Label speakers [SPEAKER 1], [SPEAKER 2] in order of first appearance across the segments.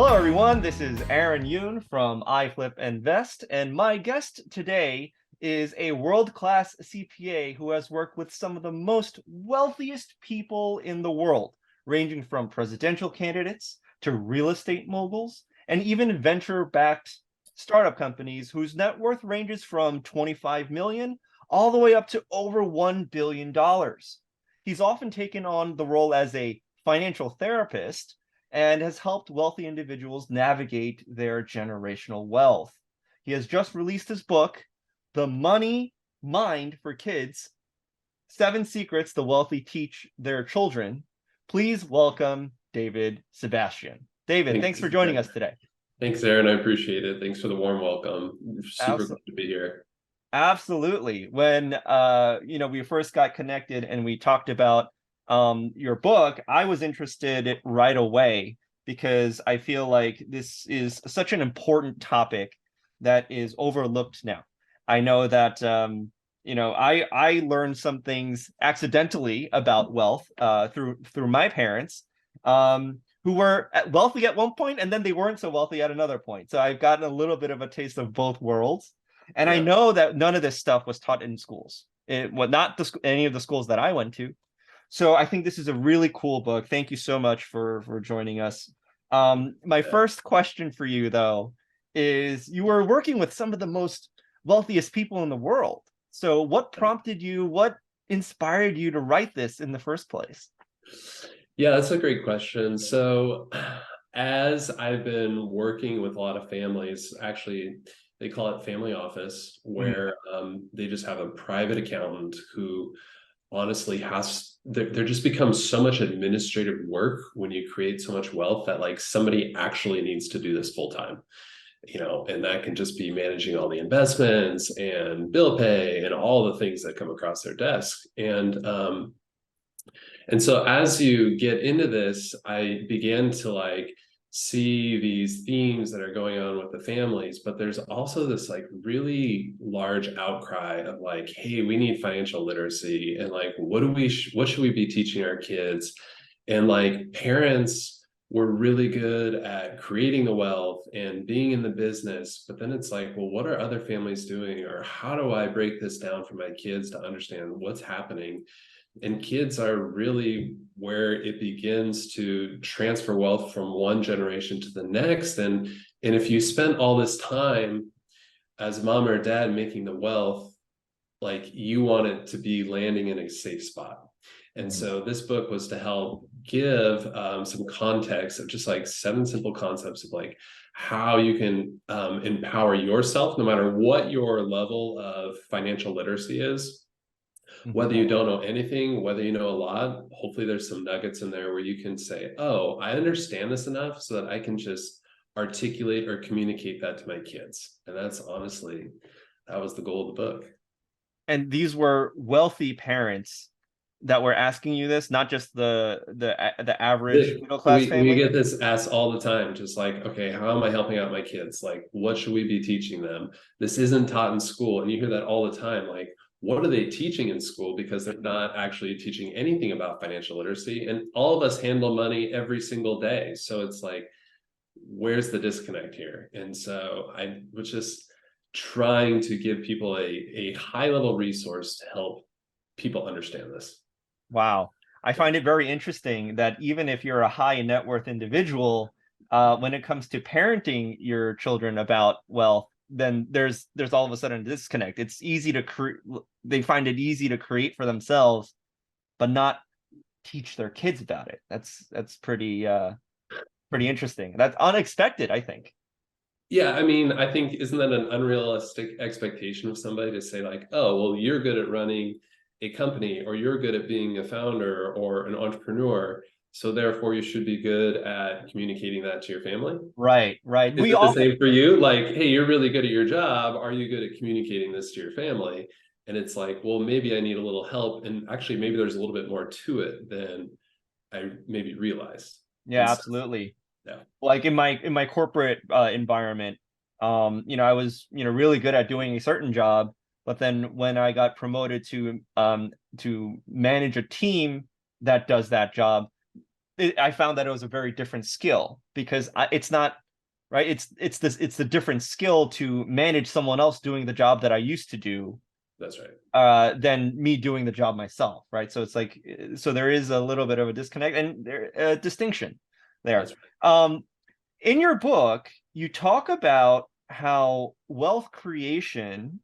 [SPEAKER 1] Hello, everyone. This is Aaron Yoon from iFlip Invest, and my guest today is a world-class CPA who has worked with some of the most wealthiest people in the world, ranging from presidential candidates to real estate moguls, and even venture-backed startup companies whose net worth ranges from 25 million all the way up to over $1 billion. He's often taken on the role as a financial therapist and has helped wealthy individuals navigate their generational wealth. He has just released his book, The Money Mind for Kids: 7 Secrets the Wealthy Teach Their Children. Please welcome David Sebastian. David, thanks for joining us today.
[SPEAKER 2] Thanks, Aaron. I appreciate it. Thanks for the warm welcome. Super glad to be here.
[SPEAKER 1] Absolutely. When we first got connected and we talked about your book, I was interested right away because I feel like this is such an important topic that is overlooked now. I know that I learned some things accidentally about wealth through my parents, who were wealthy at one point and then they weren't so wealthy at another point. So I've gotten a little bit of a taste of both worlds. And I know that none of this stuff was taught in schools. Not any of the schools that I went to. So I think this is a really cool book. Thank you so much for joining us. My first question for you, though, is you were working with some of the most wealthiest people in the world. So what prompted you? What inspired you to write this in the first place?
[SPEAKER 2] Yeah, that's a great question. So as I've been working with a lot of families, actually, they call it family office, where they just have a private accountant who honestly there just becomes so much administrative work when you create so much wealth that like somebody actually needs to do this full time, and that can just be managing all the investments and bill pay and all the things that come across their desk. And so as you get into this, I began to see these themes that are going on with the families, but there's also this really large outcry of hey, we need financial literacy, and what should we be teaching our kids? And parents were really good at creating the wealth and being in the business, but then it's well, what are other families doing, or how do I break this down for my kids to understand what's happening? And kids are really where it begins to transfer wealth from one generation to the next. And if you spend all this time as mom or dad making the wealth, you want it to be landing in a safe spot. And so this book was to help give some context of just 7 simple concepts of how you can empower yourself, no matter what your level of financial literacy is. Whether you don't know anything, whether you know a lot, hopefully there's some nuggets in there where you can say, oh, I understand this enough so that I can just articulate or communicate that to my kids. And that was the goal of the book.
[SPEAKER 1] And these were wealthy parents that were asking you this, not just the average middle class family?
[SPEAKER 2] We get this asked all the time, just okay, how am I helping out my kids? What should we be teaching them? This isn't taught in school. And you hear that all the time, what are they teaching in school? Because they're not actually teaching anything about financial literacy. And all of us handle money every single day. So it's where's the disconnect here? And so I was just trying to give people a high level resource to help people understand this.
[SPEAKER 1] Wow. I find it very interesting that even if you're a high net worth individual, when it comes to parenting your children about wealth, then there's all of a sudden a disconnect. It's easy to they find it easy to create for themselves, but not teach their kids about it. That's pretty interesting. That's unexpected, I think.
[SPEAKER 2] Yeah, I mean, I think, isn't that an unrealistic expectation of somebody to say oh, well, you're good at running a company, or you're good at being a founder or an entrepreneur, so therefore you should be good at communicating that to your family?
[SPEAKER 1] Right.
[SPEAKER 2] Is it the same for you? Hey, you're really good at your job. Are you good at communicating this to your family? And it's well, maybe I need a little help. And actually, maybe there's a little bit more to it than I maybe realized.
[SPEAKER 1] Yeah, absolutely.
[SPEAKER 2] Yeah.
[SPEAKER 1] In my corporate environment, I was really good at doing a certain job, but then when I got promoted to manage a team that does that job, I found that it was a very different skill, because it's not right. It's the different skill to manage someone else doing the job that I used to do,
[SPEAKER 2] That's right.
[SPEAKER 1] than me doing the job myself, right? So it's like, so there is a little bit of a disconnect and there a distinction there.
[SPEAKER 2] That's right.
[SPEAKER 1] In your book, you talk about how wealth creation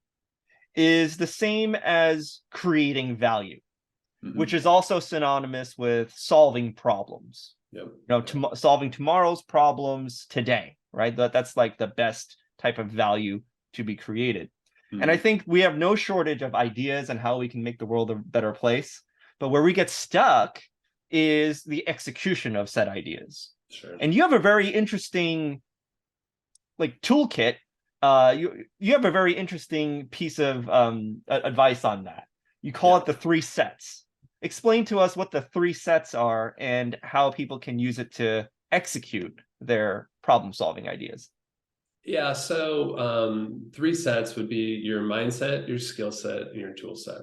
[SPEAKER 1] is the same as creating value, which
[SPEAKER 2] Mhm.
[SPEAKER 1] is also synonymous with solving problems.
[SPEAKER 2] Yep.
[SPEAKER 1] Solving tomorrow's problems today, right? That's like the best type of value to be created. And I
[SPEAKER 2] Mhm.
[SPEAKER 1] think we have no shortage of ideas on how we can make the world a better place. But where we get stuck is the execution of said ideas.
[SPEAKER 2] Sure.
[SPEAKER 1] And you have a very interesting like toolkit. You have a very interesting piece of advice on that. You call
[SPEAKER 2] Yeah.
[SPEAKER 1] it the three sets. Explain to us what the three sets are and how people can use it to execute their problem solving ideas.
[SPEAKER 2] Yeah. So three sets would be your mindset, your skill set, and your tool set.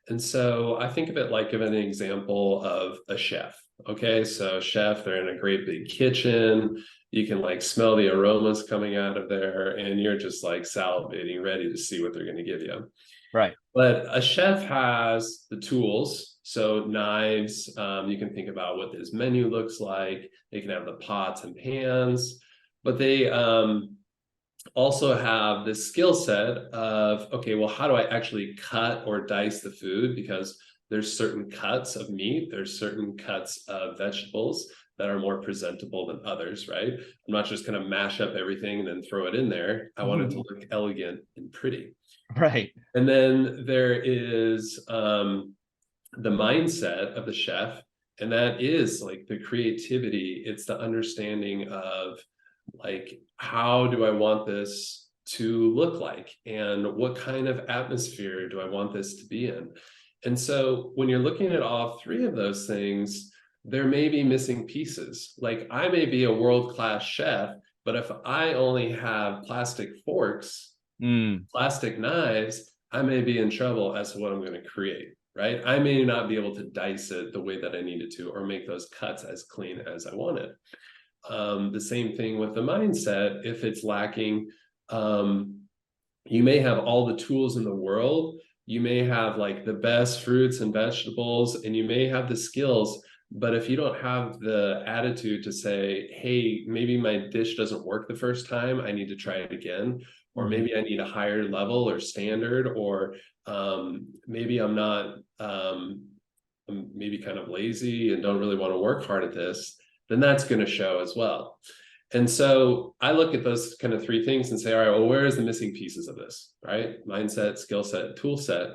[SPEAKER 2] And so I think of it like give an example of a chef. Okay, so chef, they're in a great big kitchen. You can like smell the aromas coming out of there, and you're just like salivating, ready to see what they're going to give you.
[SPEAKER 1] Right.
[SPEAKER 2] But a chef has the tools, so knives. You can think about what this menu looks like. They can have the pots and pans, but they also have this skill set of, okay, well, how do I actually cut or dice the food? Because there's certain cuts of meat, there's certain cuts of vegetables that are more presentable than others, right? I'm not just going to mash up everything and then throw it in there. I want it to look elegant and pretty.
[SPEAKER 1] Right.
[SPEAKER 2] And then there is the mindset of the chef, and that is like the creativity. It's the understanding of like, how do I want this to look like? And what kind of atmosphere do I want this to be in? And so when you're looking at all three of those things, there may be missing pieces. Like I may be a world-class chef, but if I only have plastic forks,
[SPEAKER 1] Mm.
[SPEAKER 2] plastic knives, I may be in trouble as to what I'm going to create, right? I may not be able to dice it the way that I needed to, or make those cuts as clean as I wanted. The same thing with the mindset. If it's lacking, you may have all the tools in the world. You may have like the best fruits and vegetables, and you may have the skills. But if you don't have the attitude to say, hey, maybe my dish doesn't work the first time, I need to try it again. Or
[SPEAKER 1] Mm-hmm.
[SPEAKER 2] maybe I need a higher level or standard, or maybe I'm not, I'm maybe kind of lazy and don't really want to work hard at this, then that's going to show as well. And so I look at those kind of three things and say, all right, well, where is the missing pieces of this, right? Mindset, skill set, tool set.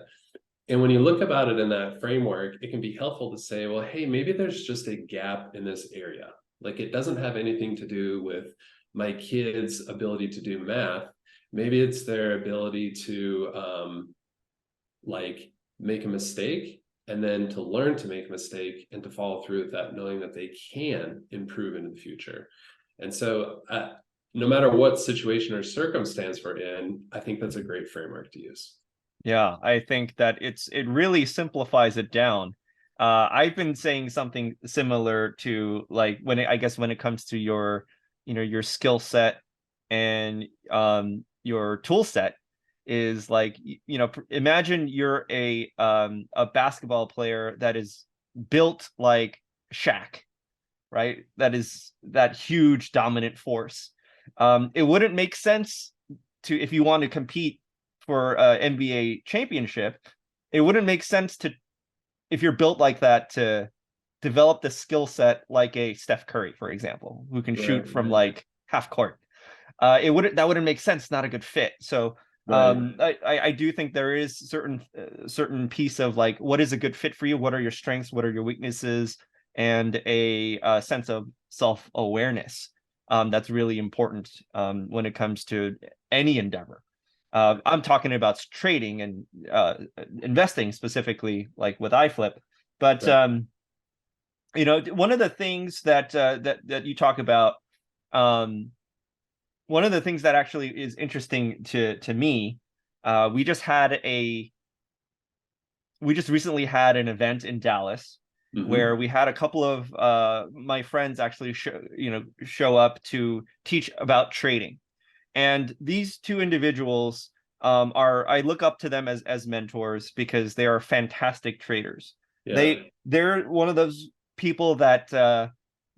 [SPEAKER 2] And when you look about it in that framework, it can be helpful to say, well, hey, maybe there's just a gap in this area. Like it doesn't have anything to do with my kids' ability to do math. Maybe it's their ability to like make a mistake, and then to learn to make a mistake and to follow through with that, knowing that they can improve in the future. And so no matter what situation or circumstance we're in, I think that's a great framework to use.
[SPEAKER 1] Yeah, I think that it really simplifies it down. I've been saying something similar to like I guess when it comes to your, your skill set and your tool set is like, imagine you're a basketball player that is built like Shaq, right? That is that huge dominant force. It wouldn't make sense to, if you want to compete for NBA championship, it wouldn't make sense to, if you're built like that, to develop the skill set like a Steph Curry, for example, who can shoot from
[SPEAKER 2] Right,
[SPEAKER 1] like half court. That wouldn't make sense. Not a good fit. So
[SPEAKER 2] right.
[SPEAKER 1] I do think there is certain piece of like, what is a good fit for you? What are your strengths? What are your weaknesses? And a sense of self-awareness that's really important when it comes to any endeavor. I'm talking about trading and investing specifically, like with iFlip. But
[SPEAKER 2] Right.
[SPEAKER 1] one of the things that you talk about, um, one of the things that actually is interesting to me, uh, we just had a we just recently had an event in Dallas, where
[SPEAKER 2] Hmm.
[SPEAKER 1] we had a couple of my friends actually show up to teach about trading. And these two individuals are, I look up to them as mentors because they are fantastic traders.
[SPEAKER 2] Yeah.
[SPEAKER 1] They're one of those people that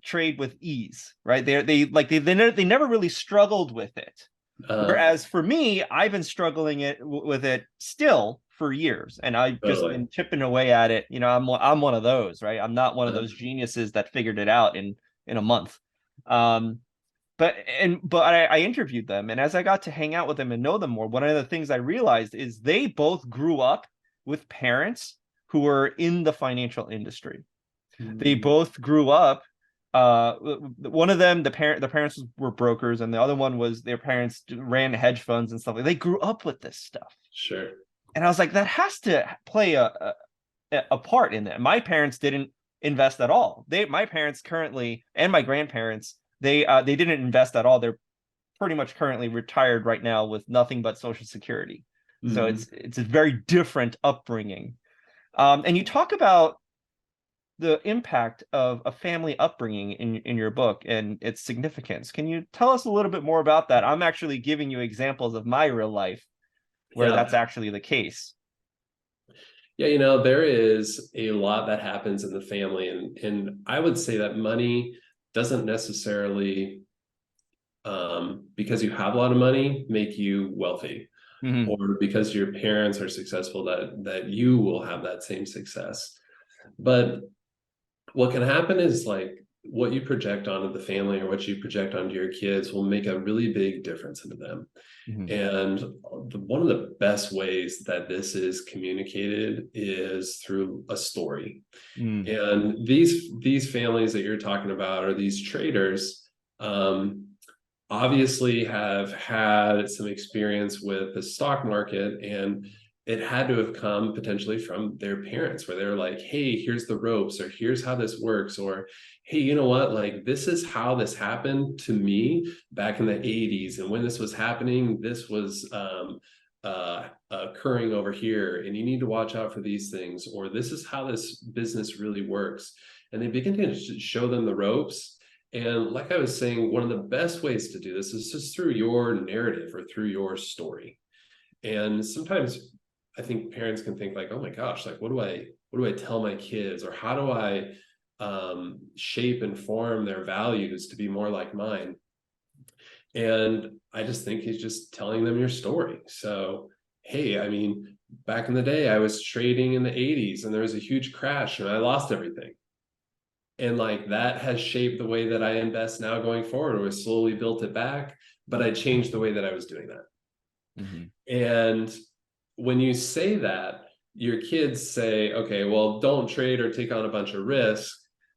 [SPEAKER 1] trade with ease, right? They never really struggled with it.
[SPEAKER 2] Uh,
[SPEAKER 1] Whereas for me, I've been struggling with it still for years, and I've just
[SPEAKER 2] totally.
[SPEAKER 1] been chipping away at it. I'm one of those, right? I'm not one of
[SPEAKER 2] Uh,
[SPEAKER 1] those geniuses that figured it out in a month. Um, but I interviewed them, and as I got to hang out with them and know them more, one of the things I realized is they both grew up with parents who were in the financial industry. They
[SPEAKER 2] mm,
[SPEAKER 1] both grew up. One of them, the parents were brokers, and the other one was their parents ran hedge funds and stuff. They grew up with this stuff,
[SPEAKER 2] sure.
[SPEAKER 1] and I was like, that has to play a part in that. My parents didn't invest at all. My parents currently, and my grandparents, they didn't invest at all. They're pretty much currently retired right now with nothing but Social Security. So
[SPEAKER 2] Hmm.
[SPEAKER 1] it's a very different upbringing. And you talk about the impact of a family upbringing in your book and its significance. Can you tell us a little bit more about that? I'm actually giving you examples of my real life where
[SPEAKER 2] Yeah.
[SPEAKER 1] that's actually the case.
[SPEAKER 2] Yeah, there is a lot that happens in the family, and I would say that money doesn't necessarily, because you have a lot of money, make you wealthy,
[SPEAKER 1] Hmm.
[SPEAKER 2] or because your parents are successful that you will have that same success. But what can happen is like what you project onto the family or what you project onto your kids will make a really big difference into them.
[SPEAKER 1] Hmm.
[SPEAKER 2] And one of the best ways that this is communicated is through a story.
[SPEAKER 1] Mm.
[SPEAKER 2] And these families that you're talking about, or these traders, obviously have had some experience with the stock market, and it had to have come potentially from their parents, where they're like, hey, here's the ropes, or here's how this works, or hey, you know what, like this is how this happened to me back in the 80s, and when this was happening, this was occurring over here, and you need to watch out for these things, or this is how this business really works. And they begin to show them the ropes. And like I was saying, one of the best ways to do this is just through your narrative or through your story. And sometimes I think parents can think like, oh my gosh, like what do I tell my kids, or how do I shape and form their values to be more like mine? And I just think he's just telling them your story. So, hey, I mean, back in the day, I was trading in the 80s and there was a huge crash and I lost everything. And like that has shaped the way that I invest now going forward. We slowly built it back, but I changed the way that I was doing that.
[SPEAKER 1] Hmm.
[SPEAKER 2] And when you say that, your kids say, okay, well, don't trade or take on a bunch of risk,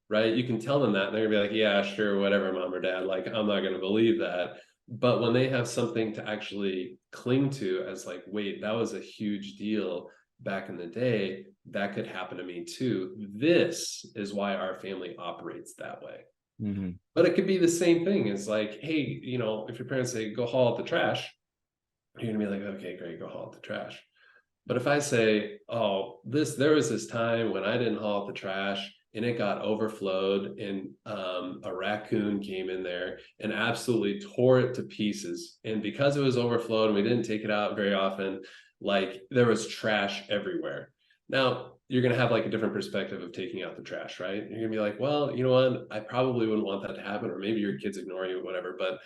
[SPEAKER 2] right? You can tell them that, and they're gonna be like, yeah, sure, whatever, mom or dad. Like, I'm not gonna believe that. But when they have something to actually cling to as like, wait, that was a huge deal back in the day, that could happen to me too. This is why our family operates that way.
[SPEAKER 1] Hmm.
[SPEAKER 2] But it could be the same thing. It's like, hey, if your parents say, go haul out the trash, you're gonna be like, okay, great, go haul out the trash. But if I say, oh, there was this time when I didn't haul out the trash and it got overflowed, and a raccoon came in there and absolutely tore it to pieces. And because it was overflowed and we didn't take it out very often, like there was trash everywhere. Now you're going to have like a different perspective of taking out the trash, right? You're going to be like, well, you know what? I probably wouldn't want that to happen, or maybe your kids ignore you or whatever. But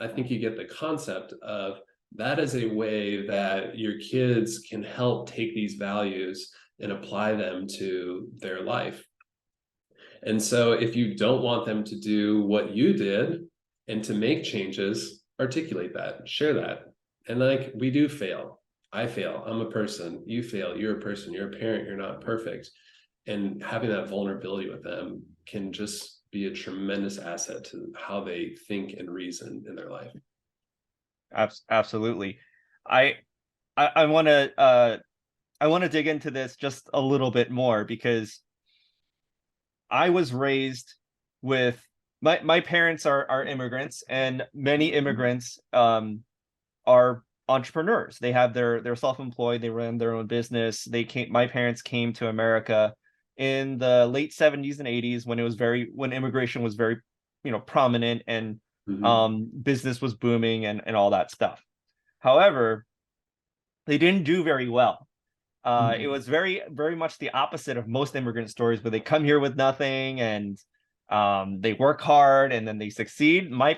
[SPEAKER 2] I think you get the concept of that is a way that your kids can help take these values and apply them to their life. And so if you don't want them to do what you did and to make changes, articulate that, share that. And like we do fail. I fail. I'm a person. You fail. You're a person. You're a parent. You're not perfect. And having that vulnerability with them can just be a tremendous asset to how they think and reason in their life.
[SPEAKER 1] Absolutely. I I want to I want to dig into this just a little bit more because I was raised with my parents are immigrants, and many immigrants are entrepreneurs. They have they're self-employed, they run their own business. My parents came to America in the late 70s and 80s when when immigration was very, prominent, and
[SPEAKER 2] Hmm.
[SPEAKER 1] business was booming, and all that stuff. However, they didn't do very well. It was very, very much the opposite of most immigrant stories, where they come here with nothing, and they work hard and then they succeed. My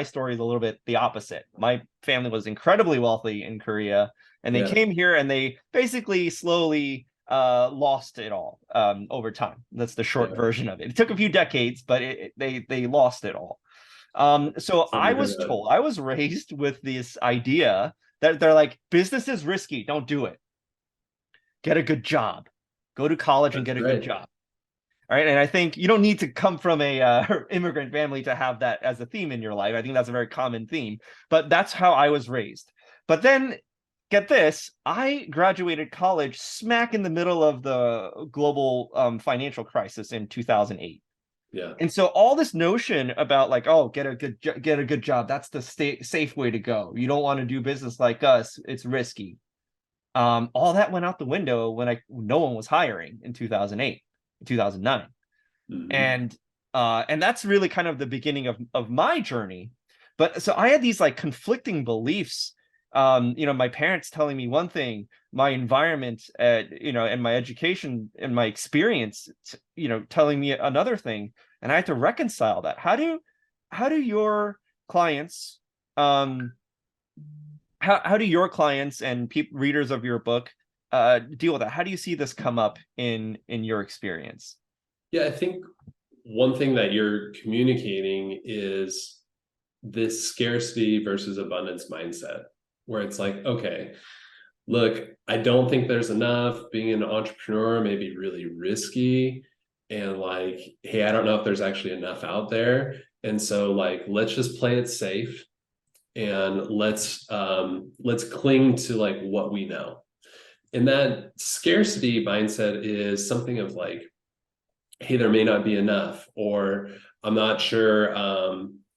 [SPEAKER 1] story is a little bit the opposite. My family was incredibly wealthy in Korea, and they
[SPEAKER 2] Yeah,
[SPEAKER 1] came here and they basically slowly lost it all over time. That's the short
[SPEAKER 2] yeah.
[SPEAKER 1] version of it. It took a few decades, but they lost it all. So
[SPEAKER 2] Something
[SPEAKER 1] I
[SPEAKER 2] to hear
[SPEAKER 1] was
[SPEAKER 2] about.
[SPEAKER 1] told, I was raised with this idea that they're like, business is risky, don't do it. Get a good job, go to college and
[SPEAKER 2] That's
[SPEAKER 1] get a good
[SPEAKER 2] right.
[SPEAKER 1] job. All right. And I think you don't need to come from a immigrant family to have that as a theme in your life. I think that's a very common theme, but that's how I was raised. But then get this, I graduated college smack in the middle of the global financial crisis in 2008.
[SPEAKER 2] Yeah.
[SPEAKER 1] And so all this notion about like, oh, get a good job, that's the safe way to go. You don't want to do business like us, it's risky. All that went out the window when no one was hiring in 2008, 2009.
[SPEAKER 2] Hmm.
[SPEAKER 1] And that's really kind of the beginning of my journey. But so I had these like conflicting beliefs. My parents telling me one thing, my environment, and my education and my experience, telling me another thing, and I had to reconcile that. How do your clients, um, how do your clients and readers of your book deal with that? How do you see this come up in your experience?
[SPEAKER 2] Yeah, I think one thing that you're communicating is this scarcity versus abundance mindset, where it's like, okay, look, I don't think there's enough. Being an entrepreneur may be really risky. And like, hey, I don't know if there's actually enough out there. And so like, let's just play it safe, and let's cling to like what we know. And that scarcity mindset is something of like, hey, there may not be enough, or I'm not sure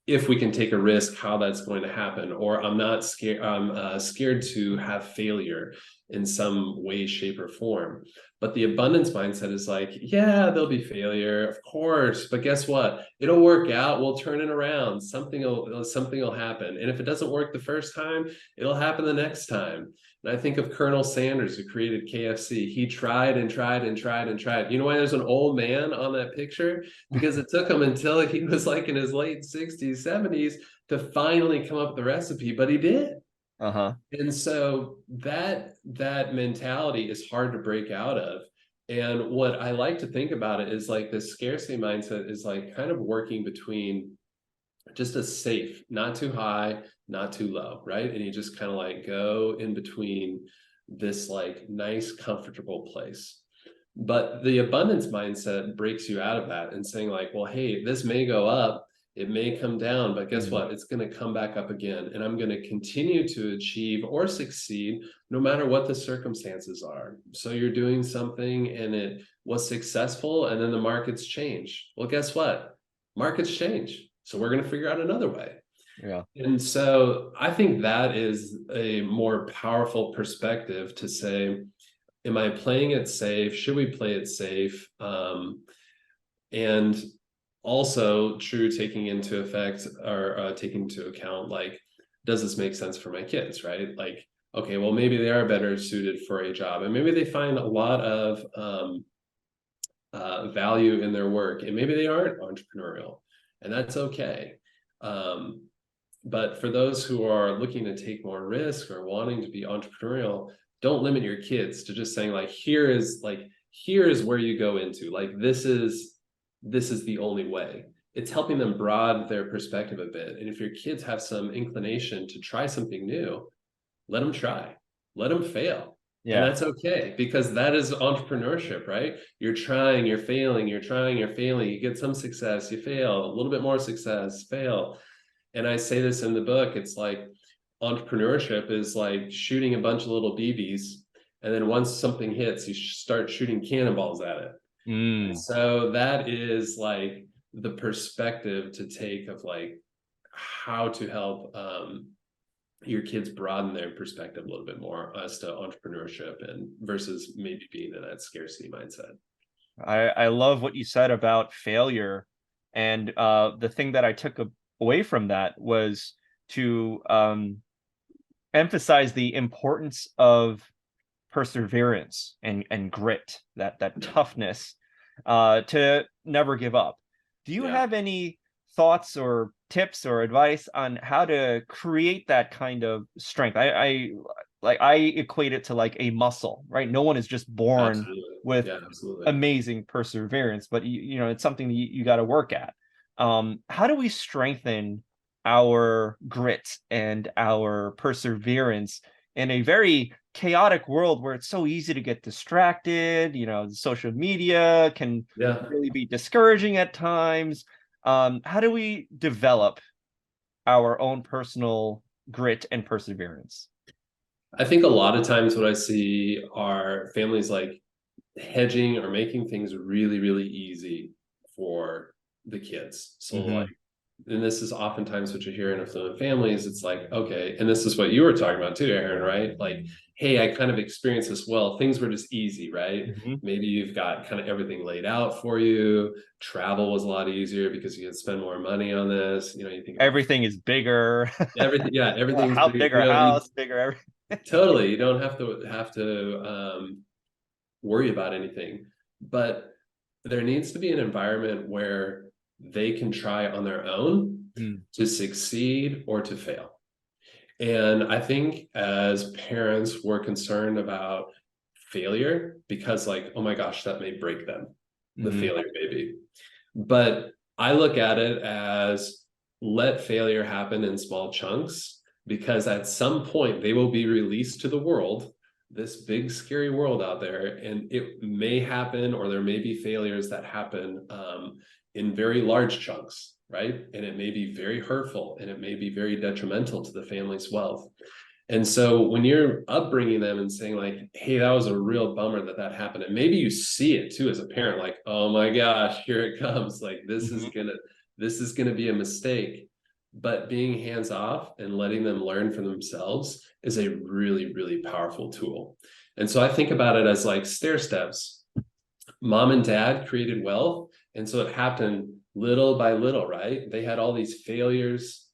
[SPEAKER 2] if we can take a risk, how that's going to happen, or I'm not scared. I'm scared to have failure in some way, shape, or form. But the abundance mindset is like, yeah, there'll be failure, of course, but guess what? It'll work out. We'll turn it around. Something will happen. And if it doesn't work the first time, it'll happen the next time. And I think of Colonel Sanders, who created KFC. He tried and tried and tried and tried. You know why there's an old man on that picture? Because it took him until he was like in his late 60s, 70s to finally come up with the recipe, but he did.
[SPEAKER 1] Uh-huh.
[SPEAKER 2] And so that mentality is hard to break out of. And what I like to think about it is like this scarcity mindset is like kind of working between just a safe, not too high, not too low, right? And you just kind of like go in between this like nice, comfortable place. But the abundance mindset breaks you out of that and saying, like, well, hey, this may go up, it may come down, but guess
[SPEAKER 1] Mm.
[SPEAKER 2] what? It's going to come back up again. And I'm going to continue to achieve or succeed no matter what the circumstances are. So you're doing something and it was successful, and then the markets change. Well, guess what? Markets change. So we're going to figure out another way.
[SPEAKER 1] Yeah.
[SPEAKER 2] And so I think that is a more powerful perspective to say, am I playing it safe? Should we play it safe? And also true, taking into effect or taking into account, like, does this make sense for my kids, right? Like, okay, well, maybe they are better suited for a job, and maybe they find a lot of value in their work, and maybe they aren't entrepreneurial, and that's okay. Um, but for those who are looking to take more risk or wanting to be entrepreneurial, don't limit your kids to just saying like, here is where you go into, like, this is the only way. It's helping them broaden their perspective a bit. And if your kids have some inclination to try something new, let them try, let them fail. And
[SPEAKER 1] Yeah.
[SPEAKER 2] that's okay, because that is entrepreneurship, right? You're trying, you're failing, you're trying, you're failing. You get some success, you fail, a little bit more success, fail. And I say this in the book, it's like entrepreneurship is like shooting a bunch of little BBs. And then once something hits, you start shooting cannonballs at it. And
[SPEAKER 1] Mm.
[SPEAKER 2] so that is like the perspective to take of like how to help your kids broaden their perspective a little bit more as to entrepreneurship and versus maybe being in that scarcity mindset.
[SPEAKER 1] I love what you said about failure. And the thing that I took away from that was to emphasize the importance of perseverance and grit, that toughness, to never give up. Do you
[SPEAKER 2] Yeah.
[SPEAKER 1] have any thoughts or tips or advice on how to create that kind of strength? I equate it to like a muscle, right? No one is just born
[SPEAKER 2] Absolutely.
[SPEAKER 1] with
[SPEAKER 2] Yeah, absolutely.
[SPEAKER 1] amazing perseverance, but it's something that you got to work at. How do we strengthen our grit and our perseverance in a very chaotic world where it's so easy to get distracted? Social media can
[SPEAKER 2] Yeah.
[SPEAKER 1] really be discouraging at times. How do we develop our own personal grit and perseverance?
[SPEAKER 2] I think a lot of times what I see are families like hedging or making things really, really easy for the kids. So like,
[SPEAKER 1] Hmm.
[SPEAKER 2] and this is oftentimes what you hear in affluent families. It's like, okay, and this is what you were talking about too, Aaron, right? Like, hey, I kind of experienced this well. Things were just easy, right?
[SPEAKER 1] Hmm.
[SPEAKER 2] Maybe you've got kind of everything laid out for you. Travel was a lot easier because you could spend more money on this. You think about
[SPEAKER 1] Everything is bigger.
[SPEAKER 2] everything. Yeah, everything's
[SPEAKER 1] How
[SPEAKER 2] bigger.
[SPEAKER 1] bigger house, bigger everything.
[SPEAKER 2] Totally. You don't have to worry about anything. But there needs to be an environment where they can try on their own
[SPEAKER 1] Mm.
[SPEAKER 2] to succeed or to fail. And I think as parents, we're concerned about failure because, like, oh my gosh, that may break them, the
[SPEAKER 1] Hmm.
[SPEAKER 2] failure maybe. But I look at it as let failure happen in small chunks because at some point they will be released to the world, this big scary world out there, and it may happen, or there may be failures that happen in very large chunks, right? And it may be very hurtful and it may be very detrimental to the family's wealth. And so when you're upbringing them and saying like, hey, that was a real bummer that that happened. And maybe you see it too as a parent, like, oh my gosh, here it comes. Like
[SPEAKER 1] Hmm.
[SPEAKER 2] this is gonna be a mistake. But being hands off and letting them learn for themselves is a really, really powerful tool. And so I think about it as like stair steps. Mom and dad created wealth. And so it happened little by little, right? They had all these failures,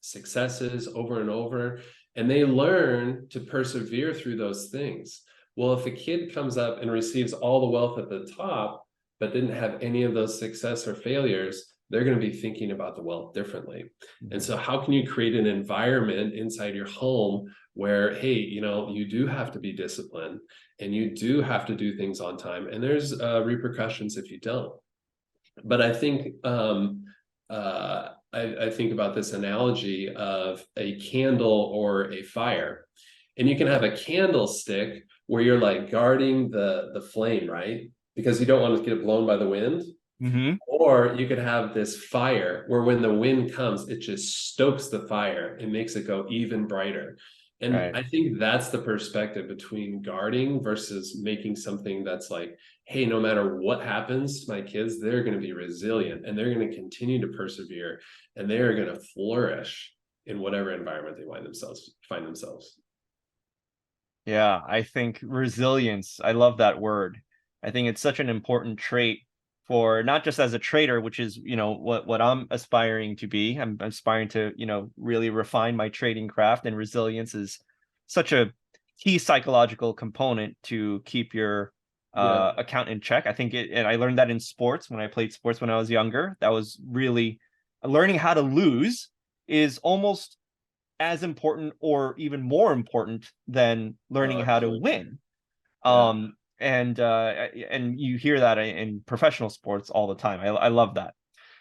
[SPEAKER 2] successes over and over, and they learn to persevere through those things. Well, if a kid comes up and receives all the wealth at the top, but didn't have any of those success or failures, they're going to be thinking about the wealth differently. And
[SPEAKER 1] Hmm.
[SPEAKER 2] so, how can you create an environment inside your home where, hey, you do have to be disciplined and you do have to do things on time, and there's repercussions if you don't. But I think I think about this analogy of a candle or a fire, and you can have a candlestick where you're like guarding the flame, right? Because you don't want to get blown by the wind.
[SPEAKER 1] Hmm.
[SPEAKER 2] Or you could have this fire where when the wind comes, it just stokes the fire and makes it go even brighter. And
[SPEAKER 1] Right.
[SPEAKER 2] I think that's the perspective between guarding versus making something that's like, hey, no matter what happens to my kids, they're going to be resilient and they're going to continue to persevere and they are going to flourish in whatever environment they find themselves.
[SPEAKER 1] Yeah, I think resilience, I love that word. I think it's such an important trait for not just as a trader, which is, what I'm aspiring to be. I'm aspiring to, really refine my trading craft, and resilience is such a key psychological component to keep your
[SPEAKER 2] Yeah.
[SPEAKER 1] account in check. I think and I learned that in sports when I played sports when I was younger. That was really learning how to lose is almost as important or even more important than learning
[SPEAKER 2] Oh,
[SPEAKER 1] how to
[SPEAKER 2] absolutely.
[SPEAKER 1] win.
[SPEAKER 2] Yeah.
[SPEAKER 1] And you hear that in professional sports all the time. I love that.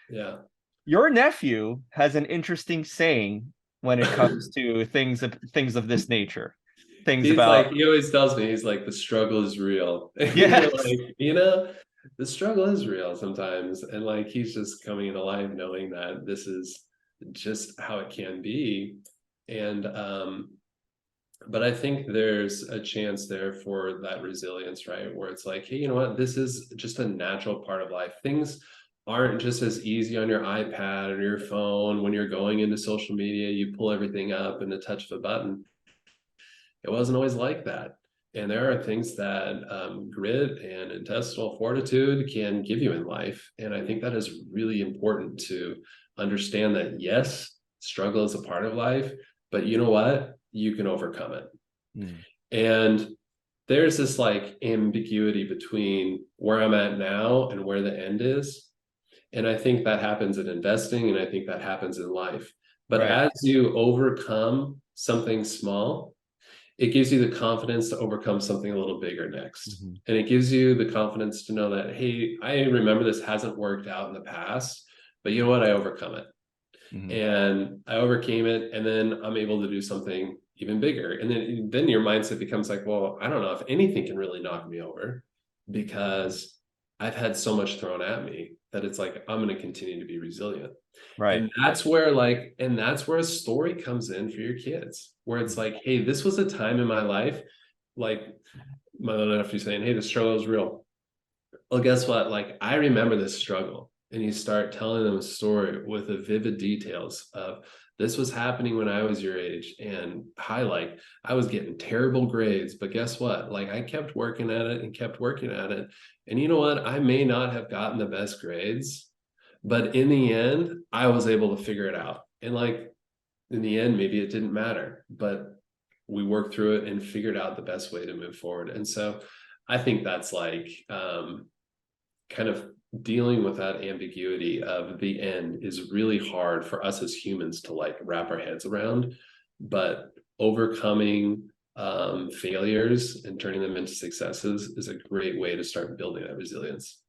[SPEAKER 2] Yeah.
[SPEAKER 1] Your nephew has an interesting saying when it comes to things of this nature. Things
[SPEAKER 2] He's like,
[SPEAKER 1] about
[SPEAKER 2] he always tells me, he's like, the struggle is real. And you're
[SPEAKER 1] yes.
[SPEAKER 2] like, the struggle is real sometimes. And like, he's just coming into life knowing that this is just how it can be. And, but I think there's a chance there for that resilience, right? Where it's like, hey, you know what? This is just a natural part of life. Things aren't just as easy on your iPad or your phone when you're going into social media. You pull everything up in the touch of a button. It wasn't always like that. And there are things that grit and intestinal fortitude can give you in life. And I think that is really important to understand that, yes, struggle is a part of life, but you know what? You can overcome it.
[SPEAKER 1] Mm.
[SPEAKER 2] And there's this like ambiguity between where I'm at now and where the end is. And I think that happens in investing, and I think that happens in life. But
[SPEAKER 1] Right.
[SPEAKER 2] as you overcome something small, it gives you the confidence to overcome something a little bigger next.
[SPEAKER 1] Hmm.
[SPEAKER 2] And it gives you the confidence to know that, hey, I remember this hasn't worked out in the past, but you know what? I overcome it.
[SPEAKER 1] Hmm.
[SPEAKER 2] And I overcame it. And then I'm able to do something even bigger. And then your mindset becomes like, well, I don't know if anything can really knock me over, because I've had so much thrown at me that it's like, I'm going to continue to be resilient.
[SPEAKER 1] Right.
[SPEAKER 2] And that's where that's where a story comes in for your kids, where it's like, hey, this was a time in my life, like my little nephew saying, hey, the struggle is real. Well, guess what? Like, I remember this struggle. And you start telling them a story with the vivid details of, this was happening when I was your age, and I was getting terrible grades, but guess what? Like, I kept working at it and kept working at it. And you know what? I may not have gotten the best grades, but in the end, I was able to figure it out. And like, in the end, maybe it didn't matter, but we worked through it and figured out the best way to move forward. And so I think that's like, kind of dealing with that ambiguity of the end is really hard for us as humans to like wrap our heads around. But overcoming failures and turning them into successes is a great way to start building that resilience.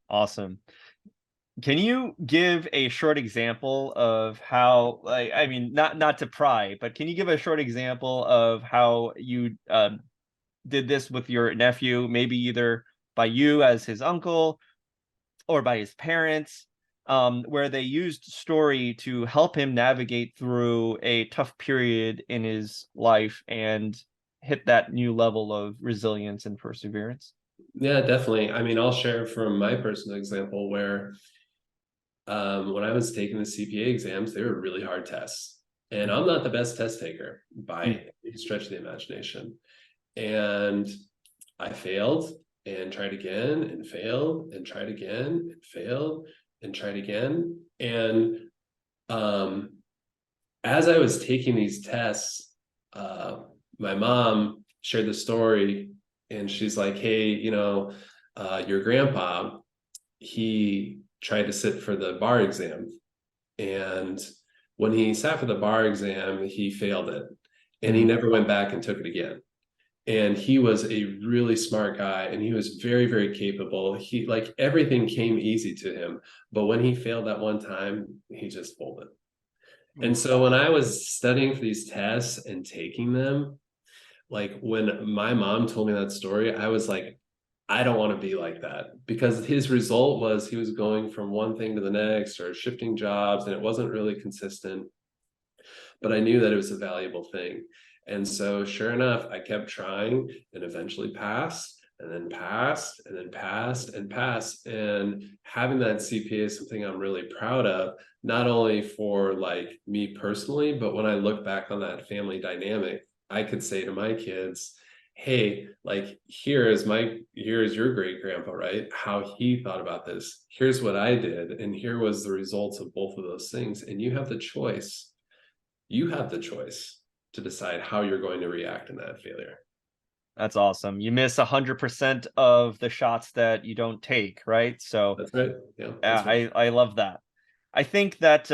[SPEAKER 1] Awesome. Can you give a short example of how, like, I mean, not to pry, but can you give a short example of how you did this with your nephew, maybe either by you as his uncle or by his parents, where they used story to help him navigate through a tough period in his life and hit that new level of resilience and perseverance?
[SPEAKER 2] Yeah, definitely. I mean, I'll share from my personal example where when I was taking the CPA exams, they were really hard tests. And I'm not the best test taker by any stretch of the imagination. And I failed and tried again and failed and tried again and failed and tried again. And um, as I was taking these tests, my mom shared the story, and she's like, hey, your grandpa, he tried to sit for the bar exam. And when he sat for the bar exam, he failed it. And he
[SPEAKER 1] Mm.
[SPEAKER 2] never went back and took it again. And he was a really smart guy, and he was very, very capable. He, like, everything came easy to him. But when he failed that one time, he just folded. And
[SPEAKER 1] Oof.
[SPEAKER 2] so when I was studying for these tests and taking them, like when my mom told me that story, I was like, I don't want to be like that, because his result was he was going from one thing to the next or shifting jobs, and it wasn't really consistent. But I knew that it was a valuable thing. And so sure enough, I kept trying and eventually passed, and then passed, and then passed and passed. And having that CPA is something I'm really proud of, not only for like me personally, but when I look back on that family dynamic, I could say to my kids, hey, like, here's your great grandpa, right? How he thought about this. Here's what I did. And here was the results of both of those things. And you have the choice to decide how you're going to react in that failure.
[SPEAKER 1] That's awesome. You miss 100% of the shots that you don't take, right? So
[SPEAKER 2] That's right. Yeah, that's right.
[SPEAKER 1] I love that. I think that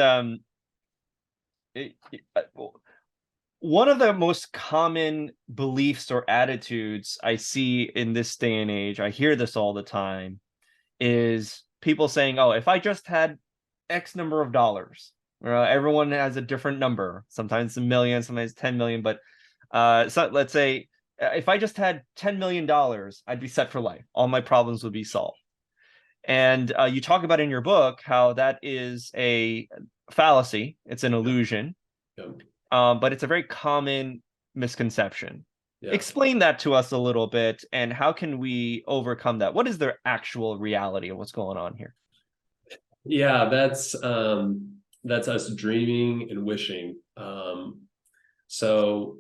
[SPEAKER 1] one of the most common beliefs or attitudes I see in this day and age, I hear this all the time, is people saying, "Oh, if I just had X number of dollars." Everyone has a different number. Sometimes it's a million, sometimes 10 million. But so let's say if I just had $10 million, I'd be set for life. All my problems would be solved. And you talk about in your book how that is a fallacy. It's an illusion,
[SPEAKER 2] Yeah,
[SPEAKER 1] but it's a very common misconception.
[SPEAKER 2] yeah,
[SPEAKER 1] Explain that to us a little bit, and how can we overcome that? What is the actual reality of what's going on here?
[SPEAKER 2] yeah. That's us dreaming and wishing. So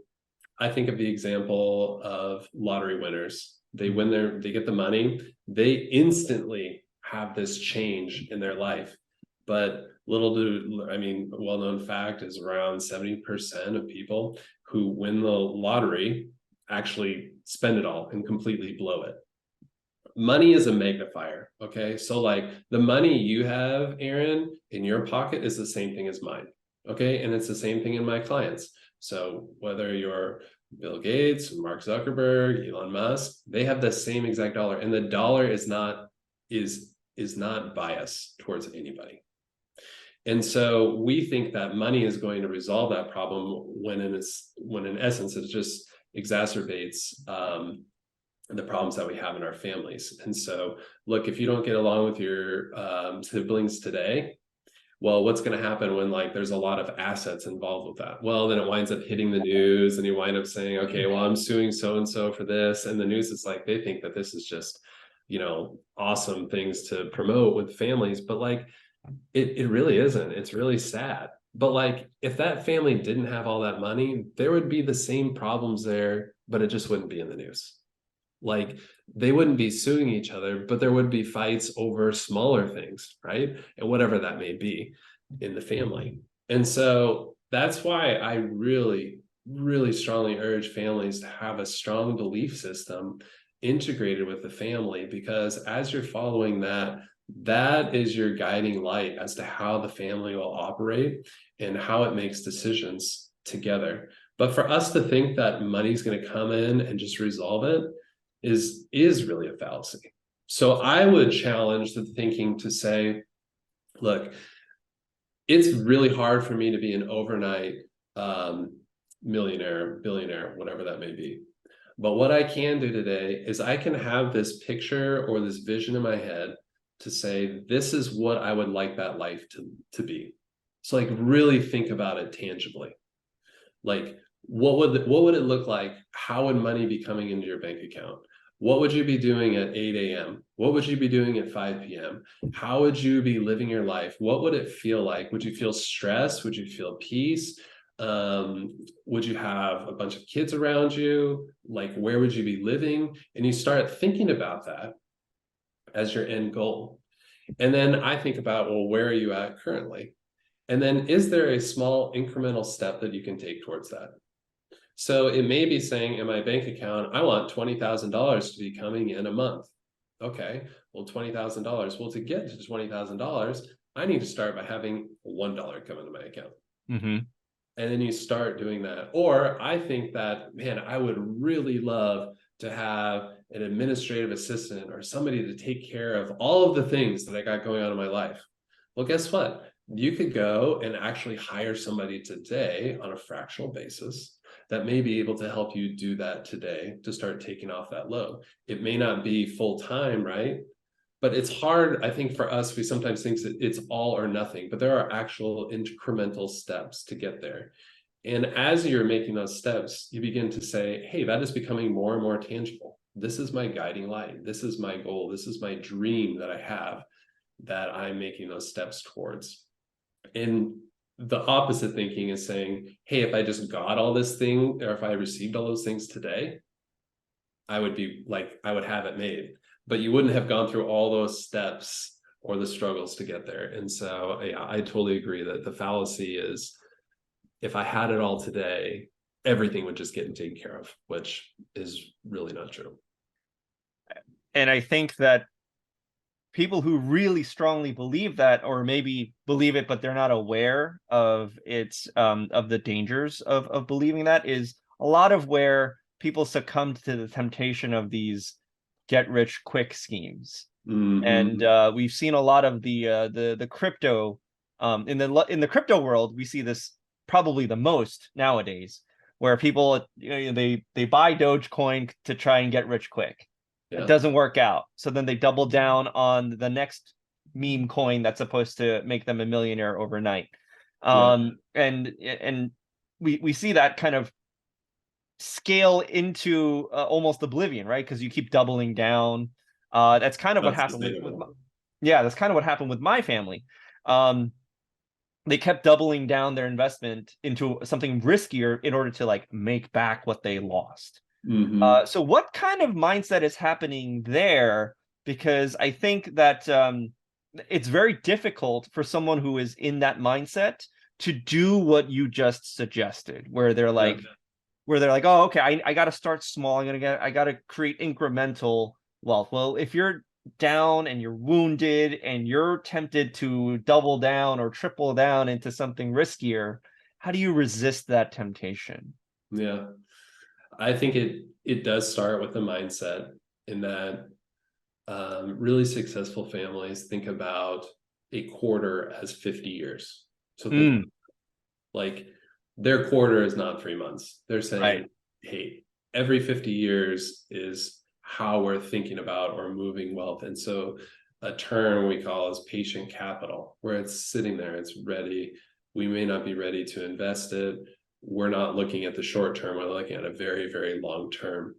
[SPEAKER 2] I think of the example of lottery winners. They win they get the money, they instantly have this change in their life. But well-known fact is around 70% of people who win the lottery actually spend it all and completely blow it. Money is a magnifier. Okay. So like the money you have, Aaron, in your pocket is the same thing as mine. Okay. And it's the same thing in my clients. So whether you're Bill Gates, Mark Zuckerberg, Elon Musk, they have the same exact dollar. And the dollar is not biased towards anybody. And so we think that money is going to resolve that problem when in essence it just exacerbates the problems that we have in our families. And so, look, if you don't get along with your siblings today, well, what's going to happen when like there's a lot of assets involved with that? Well, then it winds up hitting the news, and you wind up saying, okay, well, I'm suing so and so for this, and the news is like they think that this is just, awesome things to promote with families, but like it really isn't. It's really sad. But like if that family didn't have all that money, there would be the same problems there, but it just wouldn't be in the news. Like they wouldn't be suing each other, but there would be fights over smaller things, right? And whatever that may be in the family. And so that's why I really, really strongly urge families to have a strong belief system integrated with the family, because as you're following that, that is your guiding light as to how the family will operate and how it makes decisions together. But for us to think that money's going to come in and just resolve it is really a fallacy. So I would challenge the thinking to say, look, it's really hard for me to be an overnight millionaire, billionaire, whatever that may be. But what I can do today is I can have this picture or this vision in my head to say, this is what I would like that life to be. So like really think about it tangibly. Like what would it look like? How would money be coming into your bank account? What would you be doing at 8 a.m.? What would you be doing at 5 p.m.? How would you be living your life? What would it feel like? Would you feel stress? Would you feel peace? Would you have a bunch of kids around you? Like, where would you be living? And you start thinking about that as your end goal. And then I think about, well, where are you at currently? And then is there a small incremental step that you can take towards that? So it may be saying in my bank account, I want $20,000 to be coming in a month. Okay, well, $20,000. Well, to get to $20,000, I need to start by having $1 come into my account.
[SPEAKER 1] Mm-hmm.
[SPEAKER 2] And then you start doing that. Or I think that, man, I would really love to have an administrative assistant or somebody to take care of all of the things that I got going on in my life. Well, guess what? You could go and actually hire somebody today on a fractional basis that may be able to help you do that today to start taking off that load. It may not be full time, right? But it's hard, I think, for us, we sometimes think that it's all or nothing, but there are actual incremental steps to get there. And as you're making those steps, you begin to say, hey, that is becoming more and more tangible. This is my guiding light. This is my goal. This is my dream that I have that I'm making those steps towards. And the opposite thinking is saying, hey, if I just got all this thing, or if I received all those things today, I would have it made. But you wouldn't have gone through all those steps or the struggles to get there. And so yeah, I totally agree that the fallacy is, if I had it all today, everything would just get taken care of, which is really not true.
[SPEAKER 1] And I think that people who really strongly believe that, or maybe believe it but they're not aware of its of the dangers of believing that, is a lot of where people succumb to the temptation of these get rich quick schemes.
[SPEAKER 2] Mm-hmm.
[SPEAKER 1] And we've seen a lot of the crypto in the crypto world. We see this probably the most nowadays, where people they buy Dogecoin to try and get rich quick. It doesn't work out. So then they double down on the next meme coin that's supposed to make them a millionaire overnight. And we see that kind of scale into almost oblivion, right? Because you keep doubling down. That's kind of what happened with that's kind of what happened with my family. they kept doubling down their investment into something riskier in order to like make back what they lost.
[SPEAKER 2] Hmm.
[SPEAKER 1] So what kind of mindset is happening there? Because I think that it's very difficult for someone who is in that mindset to do what you just suggested,
[SPEAKER 2] Yeah.
[SPEAKER 1] where they're like, oh, okay, I got to start small. I got to create incremental wealth. Well, if you're down and you're wounded and you're tempted to double down or triple down into something riskier, how do you resist that temptation?
[SPEAKER 2] Yeah. I think it does start with a mindset in that really successful families think about a quarter as 50 years. So think
[SPEAKER 1] Mm,
[SPEAKER 2] like their quarter is not 3 months. They're
[SPEAKER 1] right,
[SPEAKER 2] saying, hey, every 50 years is how we're thinking about or moving wealth. And so a term we call is patient capital, where it's sitting there, it's ready. We may not be ready to invest it. We're not looking at the short term, we're looking at a very, very long term.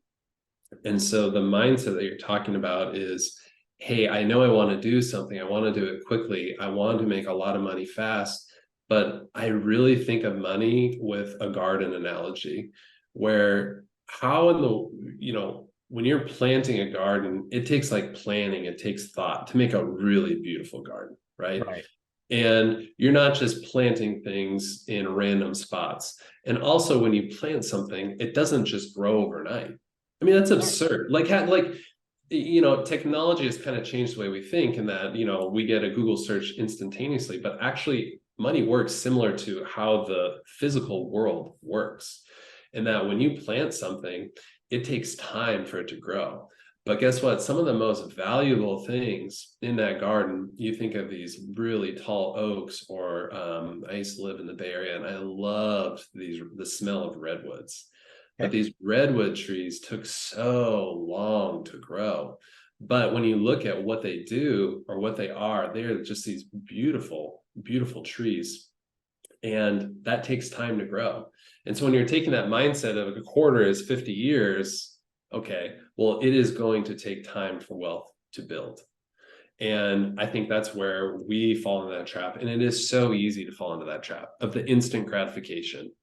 [SPEAKER 2] And so the mindset that you're talking about is, hey, I know I want to do something. I want to do it quickly. I want to make a lot of money fast. But I really think of money with a garden analogy, where how in the, when you're planting a garden, it takes like planning, it takes thought to make a really beautiful garden, right?
[SPEAKER 1] right.
[SPEAKER 2] And you're not just planting things in random spots. And also, when you plant something, it doesn't just grow overnight. I mean, that's absurd. Technology has kind of changed the way we think, in that, we get a Google search instantaneously, but actually, money works similar to how the physical world works. And that when you plant something, it takes time for it to grow. But guess what? Some of the most valuable things in that garden, you think of these really tall oaks, or I used to live in the Bay Area and I loved the smell of redwoods. But
[SPEAKER 1] Okay.
[SPEAKER 2] these redwood trees took so long to grow. But when you look at what they do or what they are, they're just these beautiful, beautiful trees. And that takes time to grow. And so when you're taking that mindset of a quarter is 50 years, okay, well, it is going to take time for wealth to build. And I think that's where we fall into that trap. And it is so easy to fall into that trap of the instant gratification.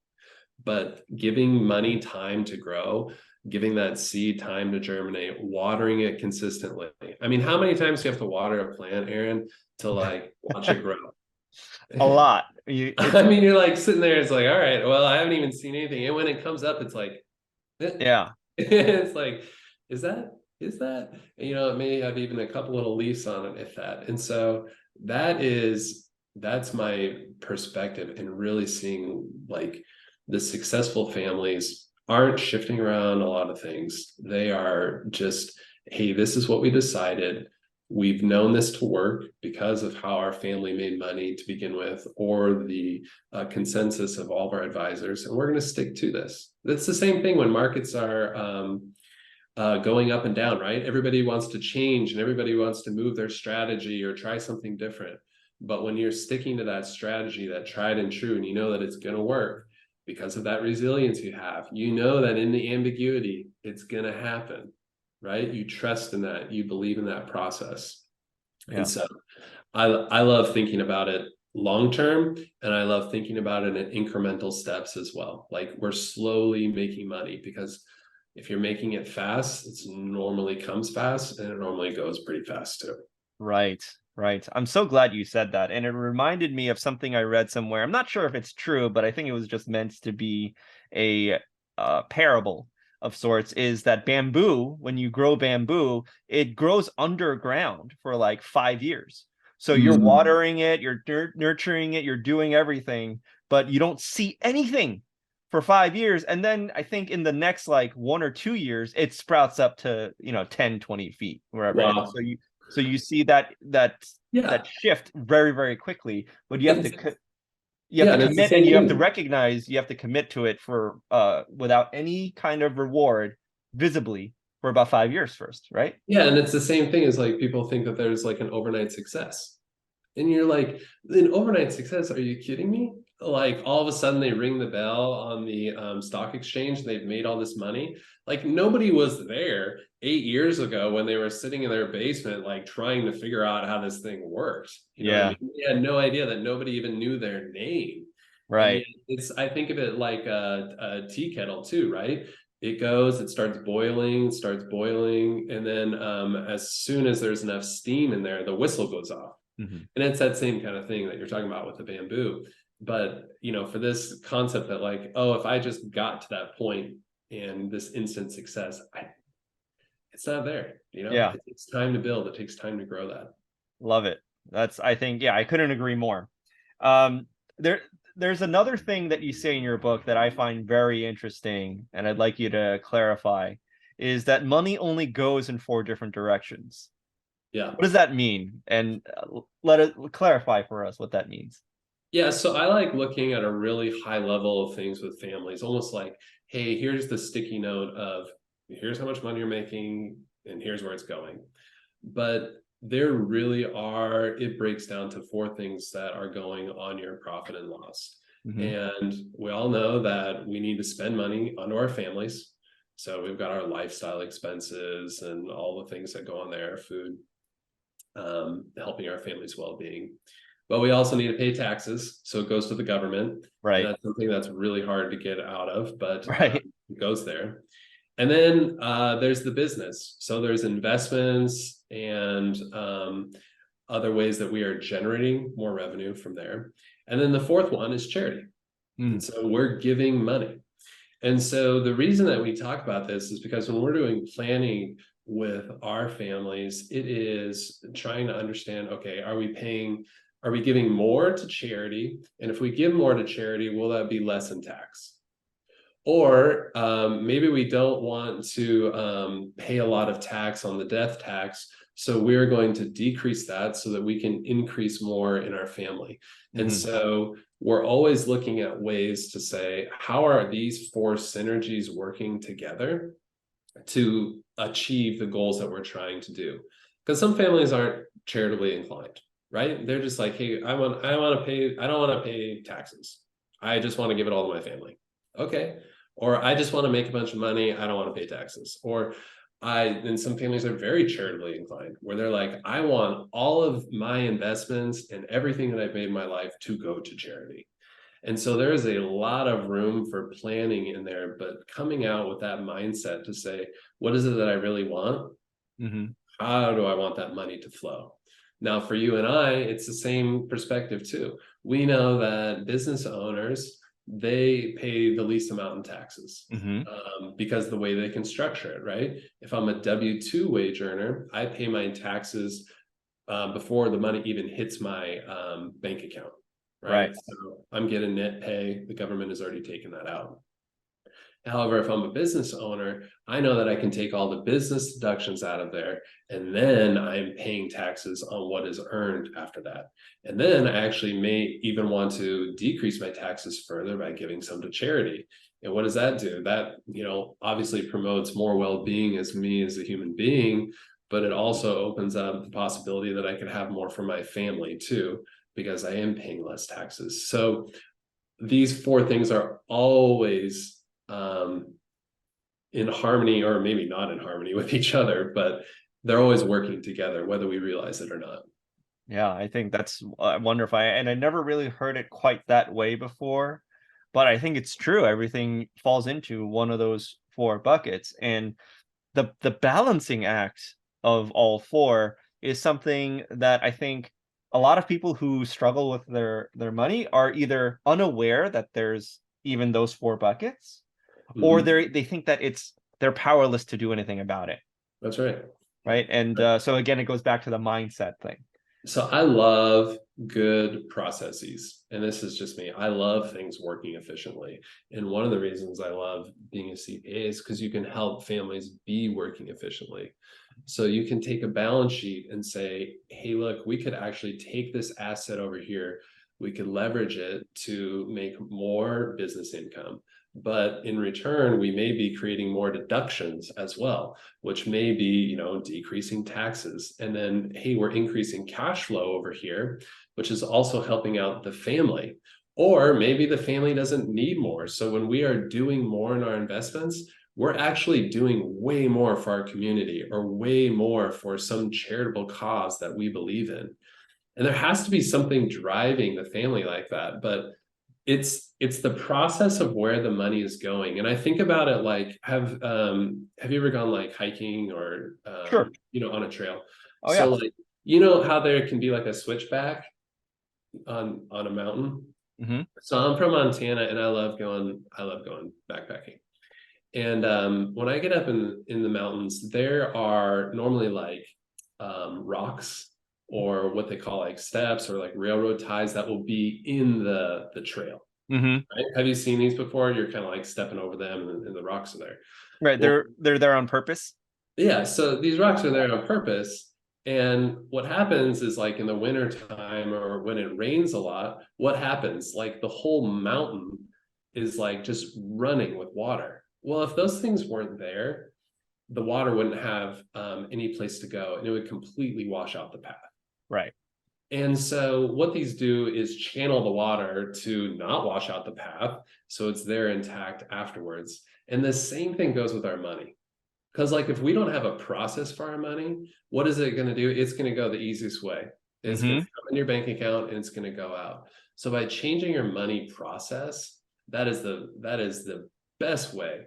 [SPEAKER 2] But giving money time to grow, giving that seed time to germinate, watering it consistently. I mean, how many times do you have to water a plant, Aaron, to like watch it grow?
[SPEAKER 1] A lot.
[SPEAKER 2] I mean, you're like sitting there, it's like, all right, well, I haven't even seen anything. And when it comes up, it's like,
[SPEAKER 1] Yeah,
[SPEAKER 2] it's like, is that, it may have even a couple little leaves on it, if that. And so that's my perspective, and really seeing like the successful families aren't shifting around a lot of things. They are just, hey, this is what we decided. We've known this to work because of how our family made money to begin with, or the consensus of all of our advisors, and we're going to stick to this. That's the same thing when markets are going up and down, right? Everybody wants to change and everybody wants to move their strategy or try something different. But when you're sticking to that strategy, that tried and true, and you know that it's going to work because of that resilience you have, you know that in the ambiguity, it's going to happen, right? You trust in that, you believe in that process. And
[SPEAKER 1] yeah.
[SPEAKER 2] so I love thinking about it long term, and I love thinking about it in incremental steps as well. Like, we're slowly making money, because if you're making it fast, it normally comes fast, and it normally goes pretty fast too.
[SPEAKER 1] Right, right. I'm so glad you said that. And it reminded me of something I read somewhere. I'm not sure if it's true, but I think it was just meant to be a parable of sorts, is that bamboo, when you grow bamboo, it grows underground for like 5 years. So you're
[SPEAKER 2] Mm.
[SPEAKER 1] watering it, you're nurturing it, you're doing everything, but you don't see anything for 5 years. And then I think in the next like 1 or 2 years, it sprouts up to, 10, 20 feet, wherever. And
[SPEAKER 2] Wow.
[SPEAKER 1] so you see that
[SPEAKER 2] Yeah.
[SPEAKER 1] shift very, very quickly, but
[SPEAKER 2] It's,
[SPEAKER 1] you have
[SPEAKER 2] yeah.
[SPEAKER 1] to
[SPEAKER 2] And it's the
[SPEAKER 1] commit, and
[SPEAKER 2] same
[SPEAKER 1] you have to
[SPEAKER 2] thing.
[SPEAKER 1] recognize you have to commit to it for without any kind of reward visibly for about 5 years first, right?
[SPEAKER 2] Yeah. And it's the same thing as like people think that there's like an overnight success. And you're like, an overnight success? Are you kidding me? like all of a sudden they ring the bell on the stock exchange, they've made all this money. Like nobody was there 8 years ago when they were sitting in their basement, like trying to figure out how this thing worked. You know what I
[SPEAKER 1] Yeah.
[SPEAKER 2] mean? They had no idea, that nobody even knew their name. And
[SPEAKER 1] Right.
[SPEAKER 2] yet I think of it like a tea kettle too, right? It goes, it starts boiling, and then as soon as there's enough steam in there, the whistle goes off.
[SPEAKER 1] Mhm.
[SPEAKER 2] And it's that same kind of thing that you're talking about with the bamboo. But for this concept that like, oh, if I just got to that point and this instant success, it's not there.
[SPEAKER 1] Yeah.
[SPEAKER 2] It takes time to build. It takes time to grow that.
[SPEAKER 1] Love it. That's, I think, yeah, I couldn't agree more. Um, there, there's another thing that you say in your book that I find very interesting, and I'd like you to clarify, is that money only goes in four different directions.
[SPEAKER 2] Yeah.
[SPEAKER 1] What does that mean? And let it clarify for us what that means.
[SPEAKER 2] Yeah, so I like looking at a really high level of things with families, almost like, hey, here's the sticky note of here's how much money you're making and here's where it's going. But there really are, it breaks down to four things that are going on your profit and loss.
[SPEAKER 1] Mm-hmm.
[SPEAKER 2] And we all know that we need to spend money onto our families. So we've got our lifestyle expenses and all the things that go on there, food, helping our family's well-being. But we also need to pay taxes, so it goes to the government, and
[SPEAKER 1] Right.
[SPEAKER 2] that's something that's really hard to get out of, but
[SPEAKER 1] Right.
[SPEAKER 2] it goes there. And then there's the business. So there's investments and other ways that we are generating more revenue from there. And then the fourth one is charity. And
[SPEAKER 1] Mm.
[SPEAKER 2] so we're giving money. And so the reason that we talk about this is because when we're doing planning with our families, it is trying to understand, okay, are we giving more to charity? And if we give more to charity, will that be less in tax? Or maybe we don't want to pay a lot of tax on the death tax. So we're going to decrease that so that we can increase more in our family. And
[SPEAKER 1] Mm-hmm.
[SPEAKER 2] so we're always looking at ways to say, how are these four synergies working together to achieve the goals that we're trying to do? Because some families aren't charitably inclined, right? They're just like, hey, I don't want to pay taxes. I just want to give it all to my family. Okay. Or I just want to make a bunch of money. I don't want to pay taxes. Or and some families are very charitably inclined where they're like, I want all of my investments and everything that I've made in my life to go to charity. And so there is a lot of room for planning in there, but coming out with that mindset to say, what is it that I really want?
[SPEAKER 1] Mm-hmm.
[SPEAKER 2] How do I want that money to flow? Now, for you and I, it's the same perspective too. We know that business owners, they pay the least amount in taxes
[SPEAKER 1] Mm-hmm.
[SPEAKER 2] because the way they can structure it, right? If I'm a W-2 wage earner, I pay my taxes before the money even hits my bank account, right?
[SPEAKER 1] Right.
[SPEAKER 2] So I'm getting net pay. The government has already taken that out. However, if I'm a business owner, I know that I can take all the business deductions out of there, and then I'm paying taxes on what is earned after that. And then I actually may even want to decrease my taxes further by giving some to charity. And what does that do? That, obviously promotes more well-being as me as a human being, but it also opens up the possibility that I could have more for my family too, because I am paying less taxes. So these four things are always in harmony, or maybe not in harmony with each other, but they're always working together, whether we realize it or not.
[SPEAKER 1] Yeah, I think that's wonderful. And I never really heard it quite that way before, but I think it's true. Everything falls into one of those four buckets. And the balancing act of all four is something that I think a lot of people who struggle with their money are either unaware that there's even those four buckets, or
[SPEAKER 2] Mhm.
[SPEAKER 1] they think that they're powerless to do anything about it,
[SPEAKER 2] That's right.
[SPEAKER 1] right? And so again, it goes back to the mindset thing.
[SPEAKER 2] So I love good processes. And this is just me. I love things working efficiently. And one of the reasons I love being a CPA is because you can help families be working efficiently. So you can take a balance sheet and say, hey, look, we could actually take this asset over here. We could leverage it to make more business income. But in return, we may be creating more deductions as well, which may be, decreasing taxes. And then, hey, we're increasing cash flow over here, which is also helping out the family. Or maybe the family doesn't need more. So when we are doing more in our investments, we're actually doing way more for our community or way more for some charitable cause that we believe in. And there has to be something driving the family like that. But it's the process of where the money is going. And I think about it like, have you ever gone like hiking or
[SPEAKER 1] Sure.
[SPEAKER 2] on a trail?
[SPEAKER 1] Oh
[SPEAKER 2] So
[SPEAKER 1] yeah.
[SPEAKER 2] like, you know how there can be like a switchback on a mountain?
[SPEAKER 1] Hmm.
[SPEAKER 2] So I'm from Montana and I love going backpacking. And when I get up in the mountains, there are normally like rocks or what they call like steps or like railroad ties that will be in the trail.
[SPEAKER 1] Hmm.
[SPEAKER 2] Right? Have you seen these before? You're kind of like stepping over them and the rocks are there.
[SPEAKER 1] Right.
[SPEAKER 2] Well,
[SPEAKER 1] They're there on purpose.
[SPEAKER 2] yeah, so these rocks are there on purpose. And what happens is like in the winter time or when it rains a lot, what happens? Like the whole mountain is like just running with water. Well, if those things weren't there, the water wouldn't have any place to go and it would completely wash out the path.
[SPEAKER 1] Right.
[SPEAKER 2] And so what these do is channel the water to not wash out the path. So it's there intact afterwards. And the same thing goes with our money. Because like if we don't have a process for our money, what is it going to do? It's going to go the easiest way. It's going
[SPEAKER 1] Hmm.
[SPEAKER 2] to come in your bank account and it's going to go out. So by changing your money process, that is the best way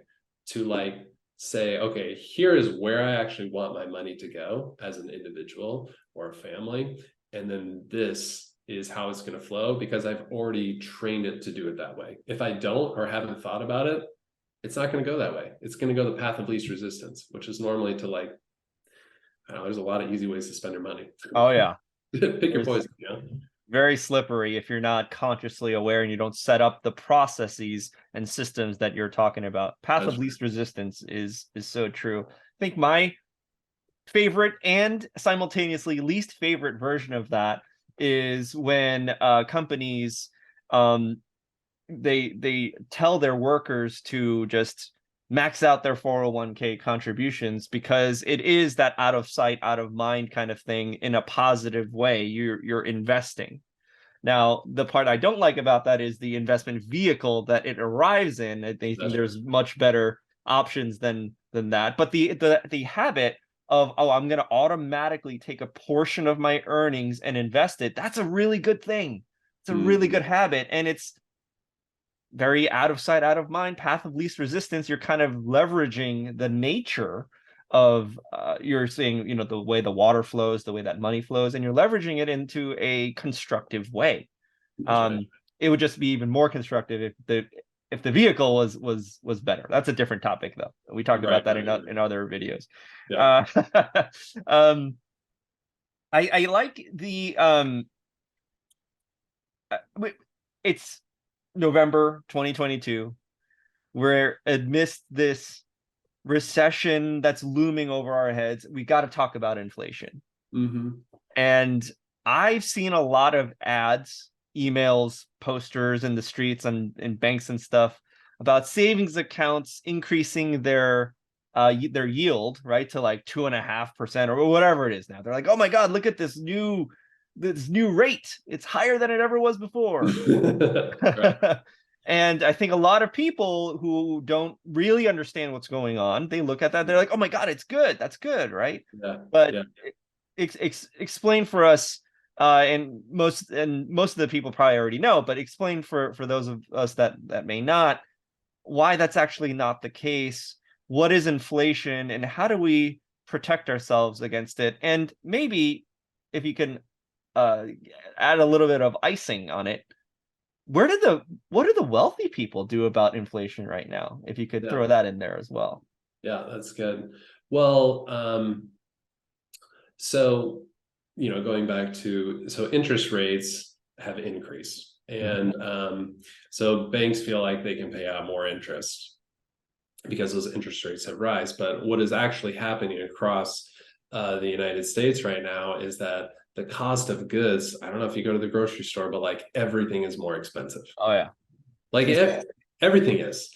[SPEAKER 2] to like say, okay, here is where I actually want my money to go as an individual or a family. And then this is how it's going to flow because I've already trained it to do it that way. If I don't or haven't thought about it, it's not going to go that way. It's going to go the path of least resistance, which is normally to like, I don't know, there's a lot of easy ways to spend your money.
[SPEAKER 1] Oh yeah.
[SPEAKER 2] Pick your
[SPEAKER 1] There's
[SPEAKER 2] poison, you know?
[SPEAKER 1] very slippery if you're not consciously aware and you don't set up the processes and systems that you're talking about. Path
[SPEAKER 2] That's
[SPEAKER 1] of
[SPEAKER 2] right.
[SPEAKER 1] least resistance is so true. I think my favorite and simultaneously least favorite version of that is when companies um they tell their workers to just max out their 401k contributions because it is that out of sight out of mind kind of thing in a positive way. You're investing. Now, the part I don't like about that is the investment vehicle that it arrives in. I think
[SPEAKER 2] That's right.
[SPEAKER 1] there's much better options than that. But the habit of, oh, I'm going to automatically take a portion of my earnings and invest it, that's a really good thing. It's a really
[SPEAKER 2] Mhm.
[SPEAKER 1] good habit. And it's very out of sight, out of mind, path of least resistance. You're kind of leveraging the nature of you're seeing, the way the water flows, the way that money flows, and you're leveraging it into a constructive way.
[SPEAKER 2] That's right.
[SPEAKER 1] um it would just be even more constructive if the vehicle was better. That's a different topic though. We talked
[SPEAKER 2] Right,
[SPEAKER 1] about that
[SPEAKER 2] right,
[SPEAKER 1] in other videos.
[SPEAKER 2] yeah.
[SPEAKER 1] uh um I like the it's November 2022. We're amidst this recession that's looming over our heads. We got to talk about inflation.
[SPEAKER 2] Hmm.
[SPEAKER 1] And I've seen a lot of ads, emails, posters in the streets and in banks and stuff about savings accounts increasing their yield, right, to like 2.5% or whatever it is now. They're like, oh my God, look at this new rate. It's higher than it ever was before.
[SPEAKER 2] Right.
[SPEAKER 1] And I think a lot of people who don't really understand what's going on, they look at that, they're like, oh my God, it's good. That's good, right?
[SPEAKER 2] Yeah,
[SPEAKER 1] But
[SPEAKER 2] yeah.
[SPEAKER 1] explain for us, and most of the people probably already know, but explain for those of us that may not, why that's actually not the case. What is inflation, and how do we protect ourselves against it? And maybe if you can uh, add a little bit of icing on it, what do the wealthy people do about inflation right now? If you could
[SPEAKER 2] Yeah,
[SPEAKER 1] throw that in there as well.
[SPEAKER 2] yeah, that's good. Well, so, going back to, so interest rates have increased.
[SPEAKER 1] Mhm.
[SPEAKER 2] And so banks feel like they can pay out more interest because those interest rates have rise. But what is actually happening across the United States right now is that the cost of goods, I don't know if you go to the grocery store, but like everything is more expensive.
[SPEAKER 1] Oh yeah.
[SPEAKER 2] Like
[SPEAKER 1] Is
[SPEAKER 2] everything is.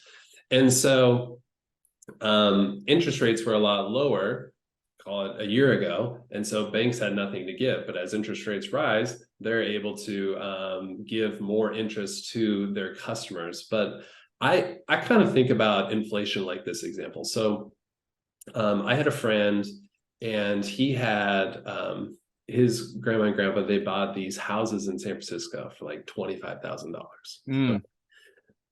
[SPEAKER 2] And so interest rates were a lot lower call it a year ago. And so banks had nothing to give, but as interest rates rise, they're able to give more interest to their customers. But I kind of think about inflation like this example. So I had a friend, and he had his grandma and grandpa, they bought these houses in San Francisco for like $25,000.
[SPEAKER 1] Mm,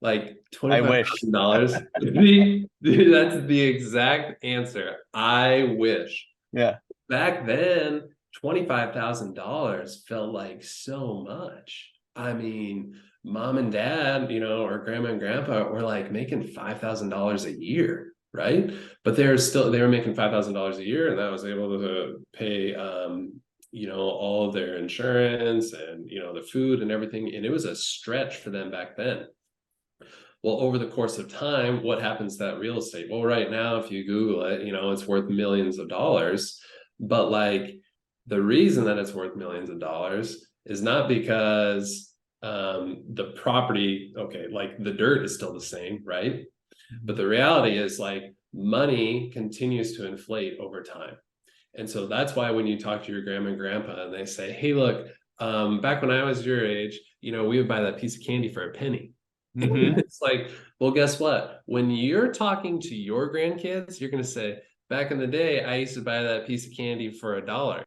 [SPEAKER 2] Like
[SPEAKER 1] I wish.
[SPEAKER 2] $25,000. That's the exact answer. I wish.
[SPEAKER 1] Yeah.
[SPEAKER 2] Back then, $25,000 felt like so much. I mean, mom and dad, or grandma and grandpa were like making $5,000 a year, right? But they were making $5,000 a year, and that was able to pay all of their insurance and the food and everything. And it was a stretch for them back then. Well, over the course of time, what happens to that real estate? Well, right now, if you Google it, it's worth millions of dollars. But like, the reason that it's worth millions of dollars is not because the property, okay, like the dirt is still the same, right? But the reality is, like, money continues to inflate over time. And so that's why when you talk to your grandma and grandpa and they say, hey, look, back when I was your age, we would buy that piece of candy for a penny.
[SPEAKER 1] Mm-hmm.
[SPEAKER 2] It's like, well, guess what? When you're talking to your grandkids, you're going to say, back in the day, I used to buy that piece of candy for $1.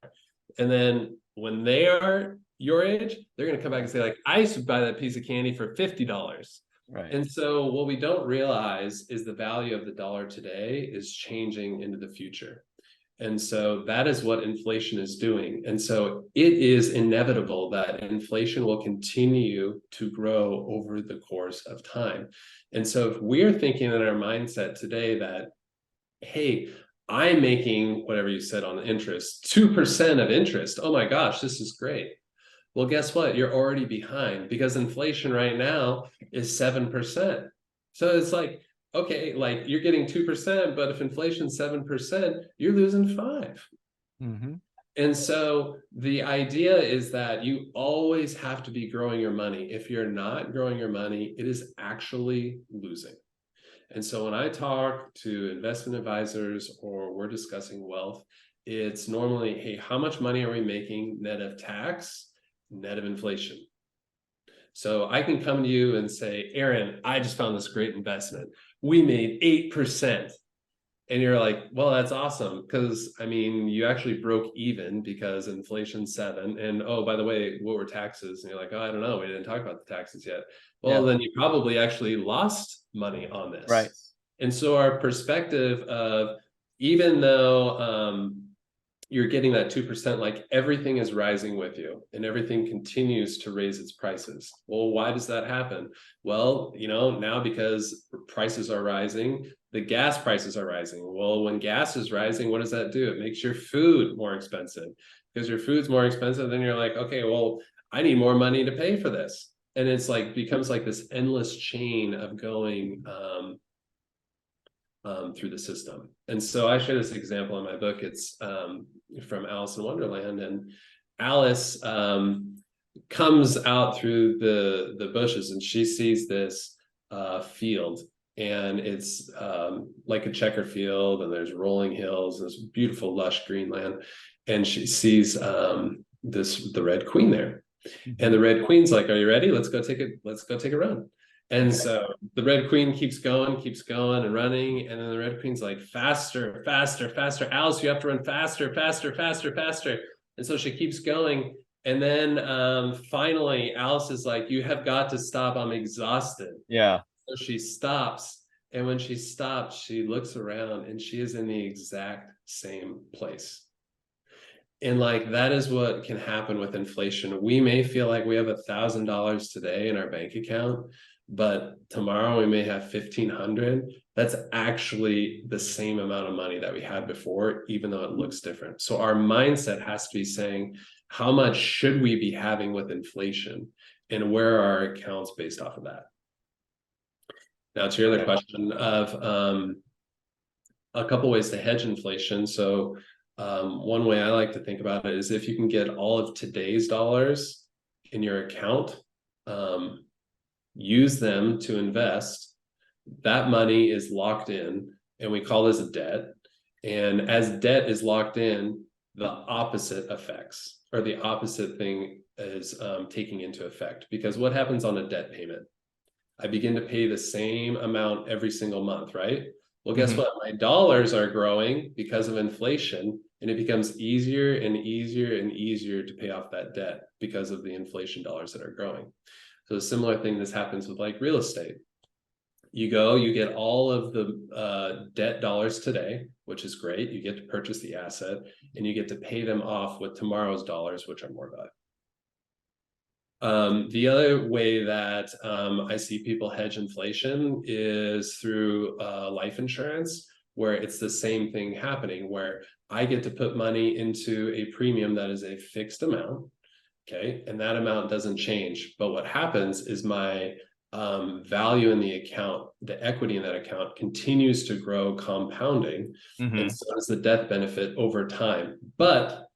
[SPEAKER 2] And then when they are your age, they're going to come back and say, like, I used to buy that piece of candy for $50.
[SPEAKER 1] Right.
[SPEAKER 2] And so what we don't realize is the value of the dollar today is changing into the future. And so that is what inflation is doing. And so it is inevitable that inflation will continue to grow over the course of time. And so if we're thinking in our mindset today that, hey, I'm making whatever you said on the interest, 2% of interest. Oh my gosh, this is great. Well, guess what? You're already behind, because inflation right now is 7%. So it's like, okay, like, you're getting 2%, but if inflation's 7%, you're losing 5.
[SPEAKER 1] Mm-hmm.
[SPEAKER 2] And so the idea is that you always have to be growing your money. If you're not growing your money, it is actually losing. And so when I talk to investment advisors or we're discussing wealth, it's normally, hey, how much money are we making net of tax, net of inflation? So I can come to you and say, Aaron, I just found this great investment. We made 8%. And you're like, well, that's awesome. Because I mean, you actually broke even because inflation's 7. And oh, by the way, what were taxes? And you're like, oh, I don't know. We didn't talk about the taxes yet. Well,
[SPEAKER 1] Yeah.
[SPEAKER 2] then you probably actually lost money on
[SPEAKER 1] Right.
[SPEAKER 2] this. And so our perspective of, even though you're getting that 2%, like, everything is rising with you and everything continues to raise its prices. Well, why does that happen? Well, now because prices are rising, the gas prices are rising. Well, when gas is rising, what does that do? It makes your food more expensive. Because your food's more expensive, then you're like, okay, well, I need more money to pay for this. And it's like, becomes like this endless chain of going through the system. And so I share this example in my book. It's from Alice in Wonderland, and Alice comes out through the bushes, and she sees this field, and it's like a checker field, and there's rolling hills, and this beautiful lush green land, and she sees the Red Queen there. And the Red Queen's like, are you ready? Let's go take a run. And so the Red Queen keeps going and running. And then the Red Queen's like, faster, faster, faster. Alice, you have to run faster, faster, faster, faster. And so she keeps going. And then finally, Alice is like, you have got to stop. I'm exhausted.
[SPEAKER 1] Yeah.
[SPEAKER 2] So she stops. And when she stops, she looks around and she is in the exact same place. And like, that is what can happen with inflation. We may feel like we have $1,000 today in our bank account, but tomorrow we may have 1,500. That's actually the same amount of money that we had before, even though it looks different. So our mindset has to be saying, how much should we be having with inflation, and where are our accounts based off of that? Now, to your other question of a couple ways to hedge inflation. So one way I like to think about it is, if you can get all of today's dollars in your account, use them to invest, that money is locked in, and we call this a debt. And as debt is locked in, the opposite effects, or the opposite thing is taking into effect. Because what happens on a debt payment? I begin to pay the same amount every single month, right? Well, guess
[SPEAKER 1] Hmm.
[SPEAKER 2] what? My dollars are growing because of inflation, and it becomes easier and easier and easier to pay off that debt because of the inflation dollars that are growing. So a similar thing this happens with like real estate. You go, you get all of the debt dollars today, which is great. You get to purchase the asset, and you get to pay them off with tomorrow's dollars, which are more valuable. The other way that I see people hedge inflation is through life insurance, where it's the same thing happening, where I get to put money into a premium that is a fixed amount, okay, and that amount doesn't change. But what happens is my value in the account, the equity in that account continues to grow, compounding, and
[SPEAKER 1] Hmm.
[SPEAKER 2] so does the death benefit over time. But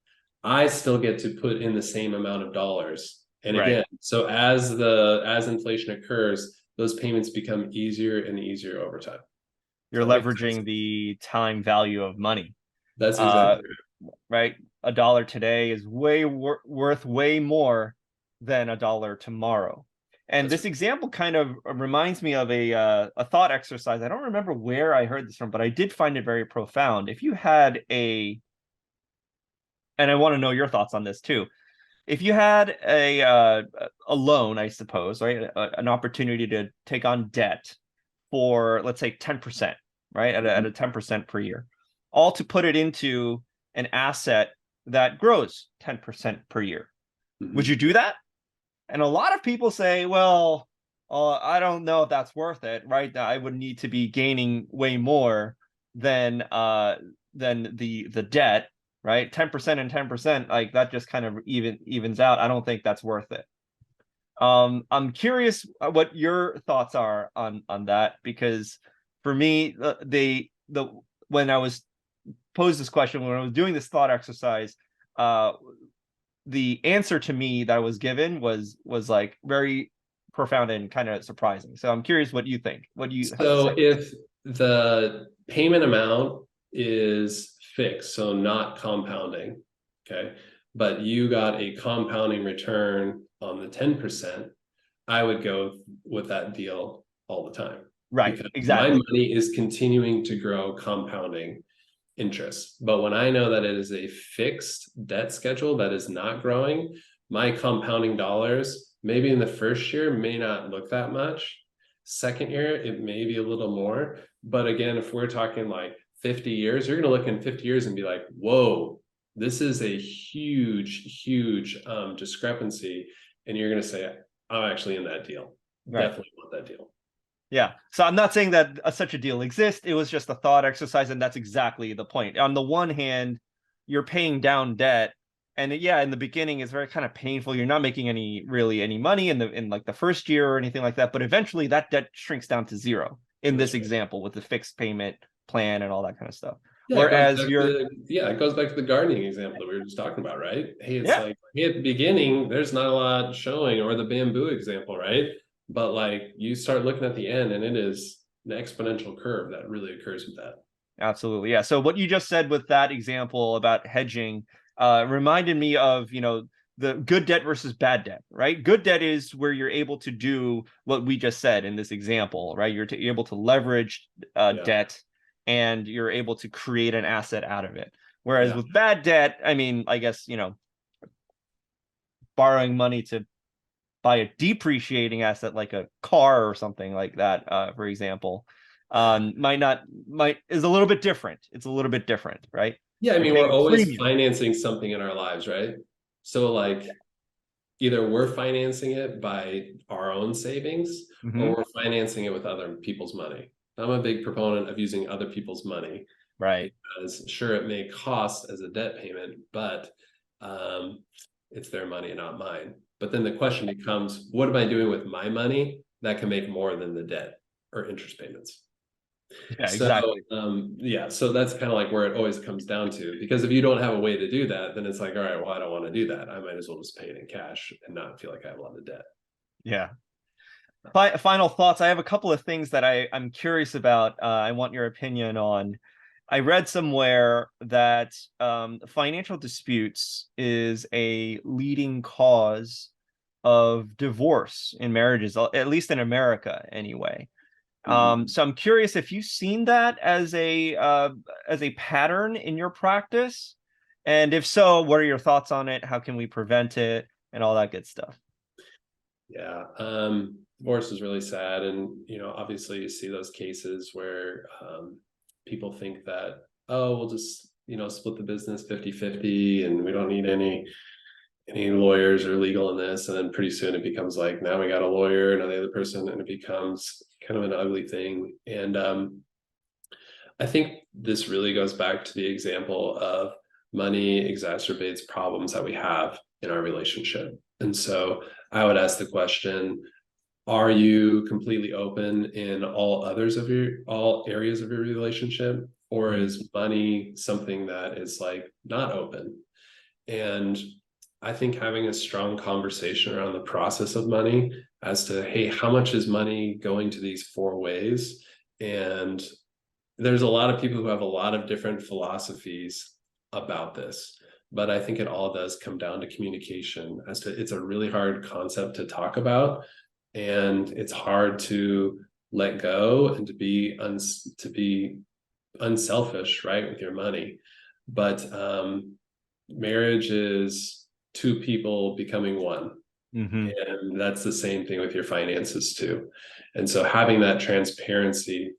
[SPEAKER 2] I still get to put in the same amount of dollars. And
[SPEAKER 1] Right.
[SPEAKER 2] again, so as inflation occurs, those payments become easier and easier over time.
[SPEAKER 1] You're
[SPEAKER 2] Does that make sense?
[SPEAKER 1] leveraging the time value of money.
[SPEAKER 2] That's
[SPEAKER 1] Uh,
[SPEAKER 2] exactly right.
[SPEAKER 1] right? A dollar today is worth way more than a dollar tomorrow. And
[SPEAKER 2] That's
[SPEAKER 1] this
[SPEAKER 2] right.
[SPEAKER 1] example kind of reminds me of a thought exercise. I don't remember where I heard this from, but I did find it very profound. If you had and I want to know your thoughts on this too. If you had a loan, I suppose, right, an opportunity to take on debt for, let's say, 10%, right, at a 10% per year, all to put it into an asset that grows 10% per year. Would you
[SPEAKER 2] Mhm.
[SPEAKER 1] do that? And a lot of people say, well, I don't know if that's worth it, right? I would need to be gaining way more than the debt, right? 10% and 10%, like that just kind of evens out. I don't think that's worth it. I'm curious what your thoughts are on that, because for me, the when I was posed this question, when I was doing this thought exercise, uh, the answer to me that was given was like very profound and kind of surprising. So I'm curious what you think. What do you have to say?
[SPEAKER 2] So if the payment amount is fixed, so not compounding, okay, but you got a compounding return on the 10%, I would go with that deal all the time,
[SPEAKER 1] Right,
[SPEAKER 2] because my
[SPEAKER 1] exactly.
[SPEAKER 2] money is continuing to grow compounding interest. But when I know that it is a fixed debt schedule that is not growing, my compounding dollars, maybe in the first year, may not look that much. Second year, it may be a little more. But again, if we're talking like 50 years, you're going to look in 50 years and be like, whoa, this is a huge discrepancy. And you're going to say, I'm actually in that deal.
[SPEAKER 1] Right.
[SPEAKER 2] Definitely want that deal.
[SPEAKER 1] Yeah. So I'm not saying that such a deal exists. It was just a thought exercise, and that's exactly the point. On the one hand, you're paying down debt, and yeah, in the beginning, it's very kind of painful. You're not making any money in like the first year or anything like that. But eventually, that debt shrinks down to zero in this
[SPEAKER 2] That's right.
[SPEAKER 1] example with the fixed payment plan and all that kind of stuff.
[SPEAKER 2] Yeah, it goes
[SPEAKER 1] Whereas
[SPEAKER 2] back
[SPEAKER 1] you're,
[SPEAKER 2] to it goes back to the gardening example that we were just talking about, right? Hey, it's
[SPEAKER 1] yeah,
[SPEAKER 2] like hey, at the beginning, there's not a lot showing, or the bamboo example, right? But like you start looking at the end, and it is an exponential curve that really occurs with that.
[SPEAKER 1] absolutely. Yeah. So what you just said with that example about hedging reminded me of, the good debt versus bad debt, right? Good debt is where you're able to do what we just said in this example, right? You're able to leverage
[SPEAKER 2] Yeah,
[SPEAKER 1] debt, and you're able to create an asset out of it. Whereas
[SPEAKER 2] yeah,
[SPEAKER 1] with bad debt, I mean, I guess, borrowing money to buy a depreciating asset like a car or something like that, for example, might is a little bit different. It's a little bit different, right?
[SPEAKER 2] yeah. I
[SPEAKER 1] You're
[SPEAKER 2] mean,
[SPEAKER 1] paying
[SPEAKER 2] we're
[SPEAKER 1] a
[SPEAKER 2] always
[SPEAKER 1] premium.
[SPEAKER 2] financing something in our lives, right? So like either we're financing it by our own savings, or
[SPEAKER 1] Hmm.
[SPEAKER 2] we're financing it with other people's money. I'm a big proponent of using other people's money,
[SPEAKER 1] Right.
[SPEAKER 2] because sure, it may cost as a debt payment, but um, it's their money and not mine. But then the question becomes, what am I doing with my money that can make more than the debt or interest payments?
[SPEAKER 1] Yeah,
[SPEAKER 2] So
[SPEAKER 1] exactly.
[SPEAKER 2] yeah, so that's kind of like where it always comes down to, because if you don't have a way to do that, then it's like, all right, well, I don't want to do that. I might as well just pay it in cash and not feel like I have a lot of debt.
[SPEAKER 1] Yeah. Final thoughts. I have a couple of things that I'm curious about. I want your opinion on. I read somewhere that financial disputes is a leading cause of divorce in marriages, at least in America anyway.
[SPEAKER 2] Mhm.
[SPEAKER 1] So I'm curious if you've seen that as a pattern in your practice, and if so, what are your thoughts on it? How can we prevent it, and all that good stuff?
[SPEAKER 2] Yeah. Divorce is really sad. And, obviously you see those cases where people think that, oh, we'll just, split the business 50-50 and we don't need any lawyers or legal in this. And then pretty soon it becomes like, now we got a lawyer and the other person, and it becomes kind of an ugly thing. And I think this really goes back to the example of money exacerbates problems that we have in our relationship. And so I would ask the question, are you completely open in all areas of your relationship? Or
[SPEAKER 1] Mm.
[SPEAKER 2] is money something that is like not open? And I think having a strong conversation around the process of money as to, hey, how much is money going to these four ways? And there's a lot of people who have a lot of different philosophies about this, but I think it all does come down to communication. As to, it's a really hard concept to talk about, and it's hard to let go and to be unselfish, right, with your money. But marriage is two people becoming one,
[SPEAKER 1] Hmm.
[SPEAKER 2] and that's the same thing with your finances too. And so having that transparency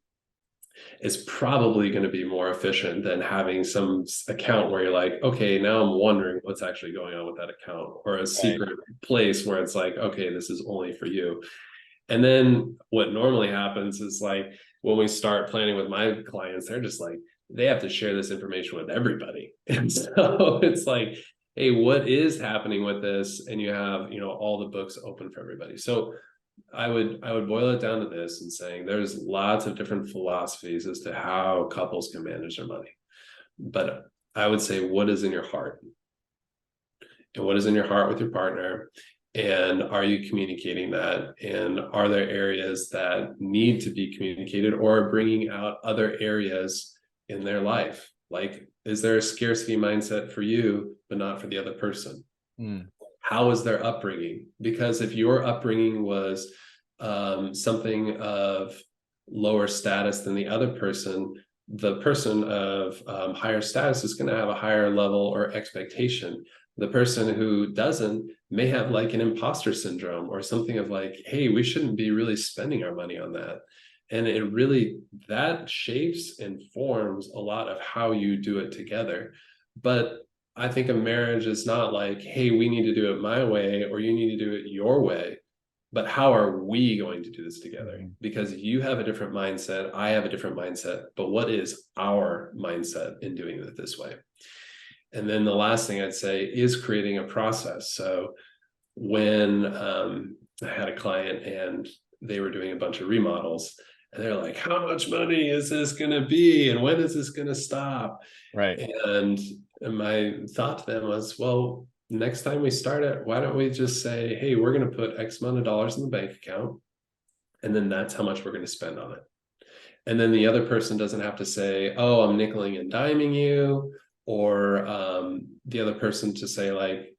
[SPEAKER 2] is probably going to be more efficient than having some account where you're like, okay, now I'm wondering what's actually going on with that account, or a
[SPEAKER 1] Right.
[SPEAKER 2] secret place where it's like, okay, this is only for you. And then what normally happens is like when we start planning with my clients, they're just like, they have to share this information with everybody. And so it's like, hey, what is happening with this? And you have, all the books open for everybody. So I would boil it down to this and saying there's lots of different philosophies as to how couples can manage their money. But I would say, what is in your heart? And what is in your heart with your partner? And are you communicating that? And are there areas that need to be communicated, or bringing out other areas in their life? Like, is there a scarcity mindset for you, but not for the other person?
[SPEAKER 1] Mm.
[SPEAKER 2] How is their upbringing? Because if your upbringing was something of lower status than the other person, the person of higher status is going to have a higher level or expectation. The person who doesn't may have like an imposter syndrome or something of like, hey, we shouldn't be really spending our money on that. And it really, that shapes and forms a lot of how you do it together. But I think a marriage is not like, hey, we need to do it my way or you need to do it your way, but how are we going to do this together?
[SPEAKER 1] Mhm.
[SPEAKER 2] Because you have a different mindset, I have a different mindset, but what is our mindset in doing it this way? And then the last thing I'd say is creating a process. So when I had a client and they were doing a bunch of remodels, and they're like, how much money is this going to be? And when is this going to stop?
[SPEAKER 1] Right.
[SPEAKER 2] And my thought to them was, well, next time we start it, why don't we just say, hey, we're going to put X amount of dollars in the bank account, and then that's how much we're going to spend on it. And then the other person doesn't have to say, oh, I'm nickeling and diming you, or the other person to say like,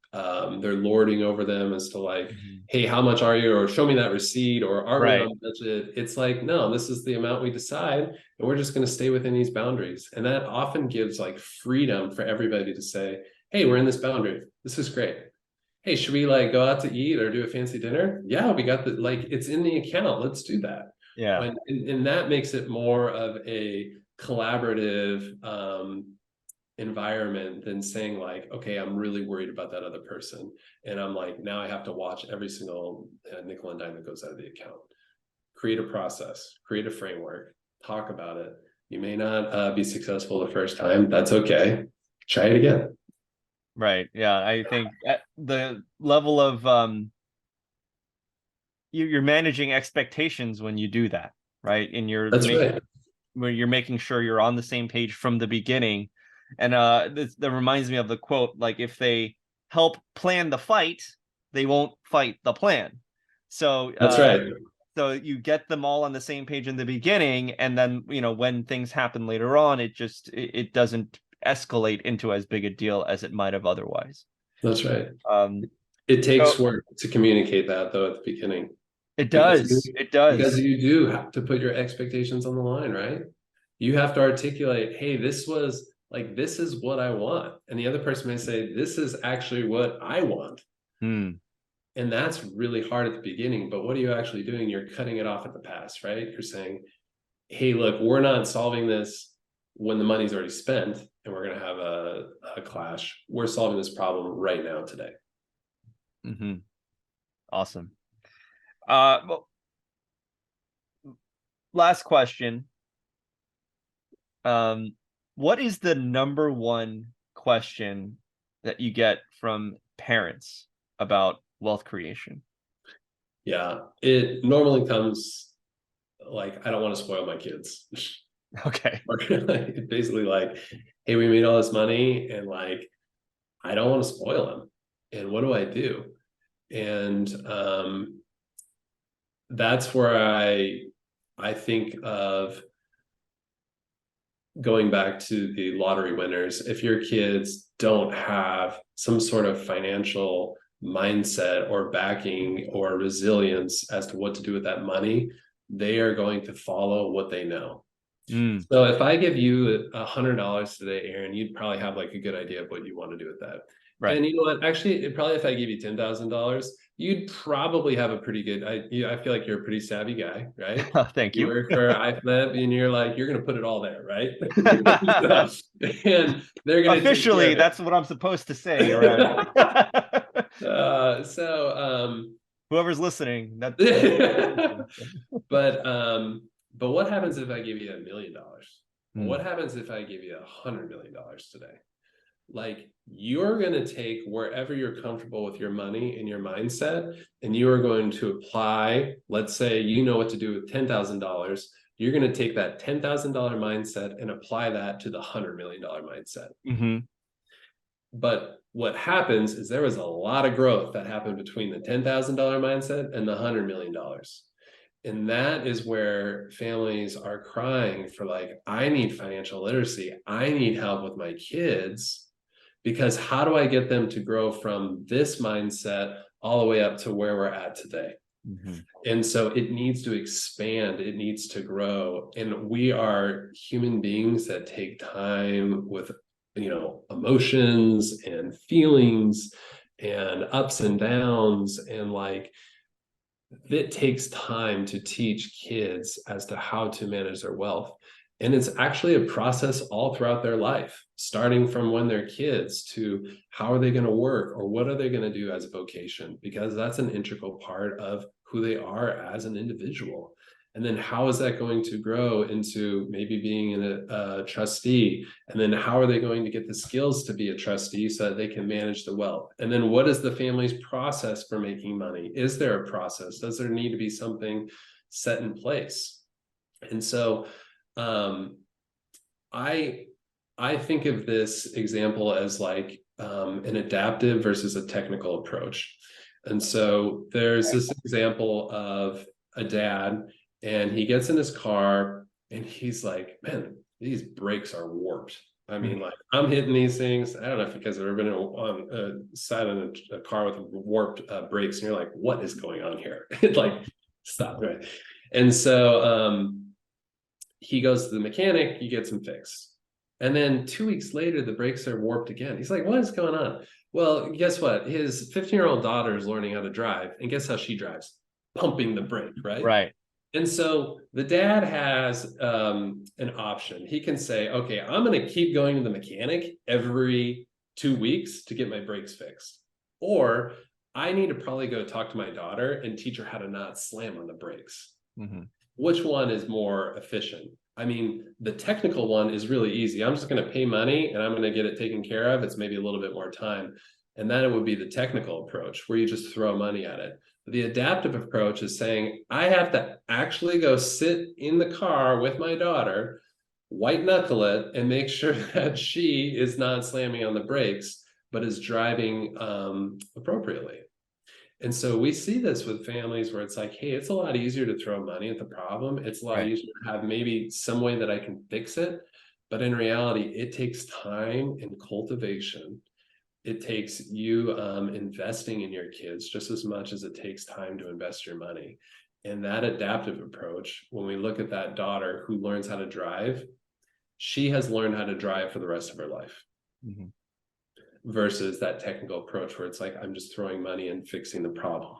[SPEAKER 2] they're lording over them as to like,
[SPEAKER 1] Mhm.
[SPEAKER 2] hey, how much are you? Or show me that receipt, or are we
[SPEAKER 1] Right.
[SPEAKER 2] on budget? It's like, no, this is the amount we decide, and we're just going to stay within these boundaries. And that often gives like freedom for everybody to say, hey, we're in this boundary. This is great. Hey, should we like go out to eat or do a fancy dinner? Yeah, we got the, like, it's in the account. Let's do that.
[SPEAKER 1] Yeah.
[SPEAKER 2] And that makes it more of a collaborative environment than saying like, okay, I'm really worried about that other person, and I'm like, now I have to watch every single nickel and dime that goes out of the account. Create a process, create a framework, talk about it. You may not be successful the first time. That's okay. Try it again.
[SPEAKER 1] Right. Yeah. I think at the level of you're managing expectations when you do that, right? And
[SPEAKER 2] That's right.
[SPEAKER 1] when you're making sure you're on the same page from the beginning. And that reminds me of the quote, like if they help plan the fight, they won't fight the plan. So
[SPEAKER 2] That's right.
[SPEAKER 1] So you get them all on the same page in the beginning, and then, when things happen later on, it doesn't escalate into as big a deal as it might have otherwise.
[SPEAKER 2] That's right.
[SPEAKER 1] Um,
[SPEAKER 2] It takes
[SPEAKER 1] so
[SPEAKER 2] work to communicate that though at the beginning,
[SPEAKER 1] it
[SPEAKER 2] because
[SPEAKER 1] does. It
[SPEAKER 2] because
[SPEAKER 1] does.
[SPEAKER 2] you do have to put your expectations on the line, right? You have to articulate, hey, this is what I want. And the other person may say, this is actually what I want.
[SPEAKER 1] Hmm.
[SPEAKER 2] And that's really hard at the beginning. But what are you actually doing? You're cutting it off at the pass, right? You're saying, hey, look, we're not solving this when the money's already spent and we're going to have a clash. We're solving this problem right now today.
[SPEAKER 1] Mm-hmm. Awesome. Well, last question. What is the number one question that you get from parents about wealth creation?
[SPEAKER 2] Yeah, it normally comes like, I don't want to spoil my kids.
[SPEAKER 1] Okay.
[SPEAKER 2] Or like, basically like, hey, we made all this money and like, I don't want to spoil them. And what do I do? And that's where I think of going back to the lottery winners. If your kids don't have some sort of financial mindset or backing or resilience as to what to do with that money, they are going to follow what they know.
[SPEAKER 1] Mm,
[SPEAKER 2] So if I give you $100 today, Aaron, you'd probably have like a good idea of what you want to do with that.
[SPEAKER 1] right.
[SPEAKER 2] And you know what? Actually, probably if I give you $10,000, you'd probably have a pretty good. I feel like you're a pretty savvy guy, right?
[SPEAKER 1] Thank
[SPEAKER 2] You
[SPEAKER 1] you.
[SPEAKER 2] work for IFLEB, and you're like, you're going to put it all there, right? And they're going to take care
[SPEAKER 1] Officially,
[SPEAKER 2] of it.
[SPEAKER 1] that's what I'm supposed to say around.
[SPEAKER 2] So
[SPEAKER 1] Whoever's listening, that's
[SPEAKER 2] but what happens if I give you $1 million?
[SPEAKER 1] Hmm.
[SPEAKER 2] What happens if I give you $100 million today? Like, you're going to take wherever you're comfortable with your money and your mindset, and you are going to apply, let's say you know what to do with $10,000. You're going to take that $10,000 mindset and apply that to the $100 million mindset.
[SPEAKER 1] Mm-hmm.
[SPEAKER 2] But what happens is there was a lot of growth that happened between the $10,000 mindset and the $100 million. And that is where families are crying for, like, I need financial literacy. I need help with my kids, because how do I get them to grow from this mindset all the way up to where we're at today?
[SPEAKER 1] Mm-hmm.
[SPEAKER 2] And so it needs to expand, it needs to grow. And we are human beings that take time with, emotions and feelings and ups and downs. And like, it takes time to teach kids as to how to manage their wealth. And it's actually a process all throughout their life, starting from when they're kids to how are they going to work or what are they going to do as a vocation, because that's an integral part of who they are as an individual. And then how is that going to grow into maybe being a trustee? And then how are they going to get the skills to be a trustee so that they can manage the wealth? And then what is the family's process for making money? Is there a process? Does there need to be something set in place? And so I think of this example as like an adaptive versus a technical approach. And so there's this example of a dad, and he gets in his car and he's like, man, these brakes are warped. I mean, like, I'm hitting these things. I don't know if you guys have ever been on sat in a car with warped brakes, and you're like, what is going on here? Like, stop, right? And so he goes to the mechanic, he gets them fixed. And then 2 weeks later, the brakes are warped again. He's like, what is going on? Well, guess what? His 15-year-old daughter is learning how to drive. And guess how she drives? Pumping the brake, right?
[SPEAKER 1] Right.
[SPEAKER 2] And so the dad has an option. He can say, okay, I'm going to keep going to the mechanic every 2 weeks to get my brakes fixed. Or I need to probably go talk to my daughter and teach her how to not slam on the brakes.
[SPEAKER 1] Mm-hmm.
[SPEAKER 2] Which one is more efficient? I mean, the technical one is really easy. I'm just going to pay money and I'm going to get it taken care of. It's maybe a little bit more time. And then it would be the technical approach where you just throw money at it. The adaptive approach is saying, I have to actually go sit in the car with my daughter, white knuckle it, and make sure that she is not slamming on the brakes, but is driving appropriately. And so we see this with families where it's like, hey, it's a lot easier to throw money at the problem. It's a lot
[SPEAKER 1] Right.
[SPEAKER 2] easier to have maybe some way that I can fix it. But in reality, it takes time and cultivation. It takes you investing in your kids just as much as it takes time to invest your money. And that adaptive approach, when we look at that daughter who learns how to drive, she has learned how to drive for the rest of her life.
[SPEAKER 1] Mhm.
[SPEAKER 2] Versus that technical approach where it's like, I'm just throwing money and fixing the problem.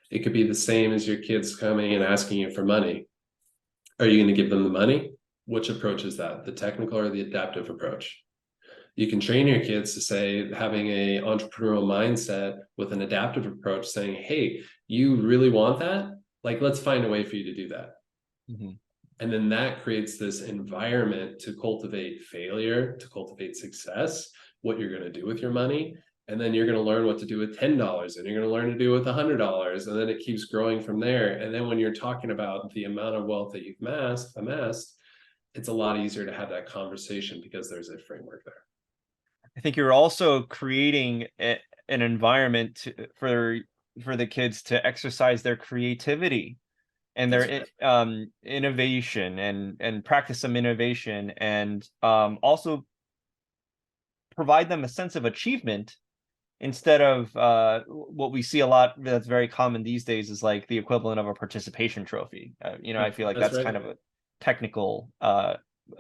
[SPEAKER 2] It could be the same as your kids coming and asking you for money. Are you going to give them the money? Which approach is that? The technical or the adaptive approach? You can train your kids to say, having a entrepreneurial mindset with an adaptive approach, saying, hey, you really want that? Like, let's find a way for you to do that.
[SPEAKER 1] Mhm.
[SPEAKER 2] And then that creates this environment to cultivate failure, to cultivate success, what you're going to do with your money. And then you're going to learn what to do with $10, and you're going to learn to do with $100. And then it keeps growing from there. And then when you're talking about the amount of wealth that you've amassed, it's a lot easier to have that conversation because there's a framework there.
[SPEAKER 1] I think you're also creating an environment for the kids to exercise their creativity and
[SPEAKER 2] That's
[SPEAKER 1] their
[SPEAKER 2] right.
[SPEAKER 1] innovation and practice some innovation, and also provide them a sense of achievement instead of what we see a lot that's very common these days is like the equivalent of a participation trophy. I feel like
[SPEAKER 2] That's
[SPEAKER 1] that's
[SPEAKER 2] right.
[SPEAKER 1] kind of a technical